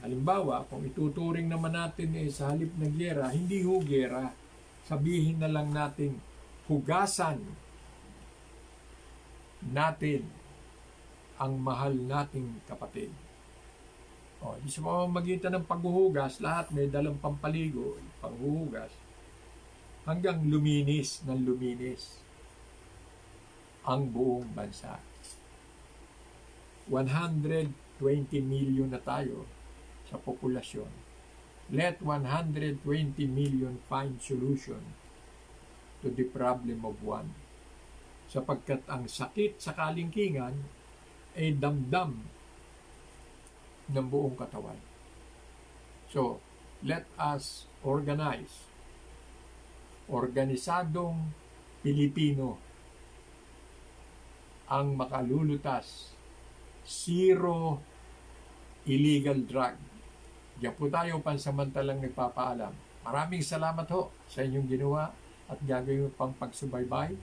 Halimbawa, kung ituturing naman natin sa halip ng gera, hindi ho gera, sabihin na lang natin hugasan natin ang mahal nating kapatid. Sa pamamagitan ng paghuhugas, lahat may dalang pampaligo, panghuhugas, hanggang luminis ang buong bansa. 120 million na tayo sa populasyon. Let 120 million find solution to the problem of one. Sapagkat ang sakit sa kalingkingan ay damdam ng buong katawan. So, let us organize. Organisadong Pilipino ang makalulutas. Zero illegal drug. Diyan po tayo pansamantalang nagpapaalam. Maraming salamat ho sa inyong ginawa at gagawin pang pagsubaybay.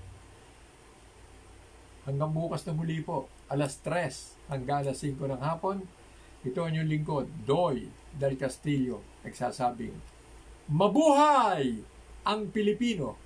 Hanggang bukas na muli po, alas 3 hanggang alas 5 ng hapon. Ito ang inyong lingkod, Doy Del Castillo, nagsasabing, mabuhay ang Pilipino!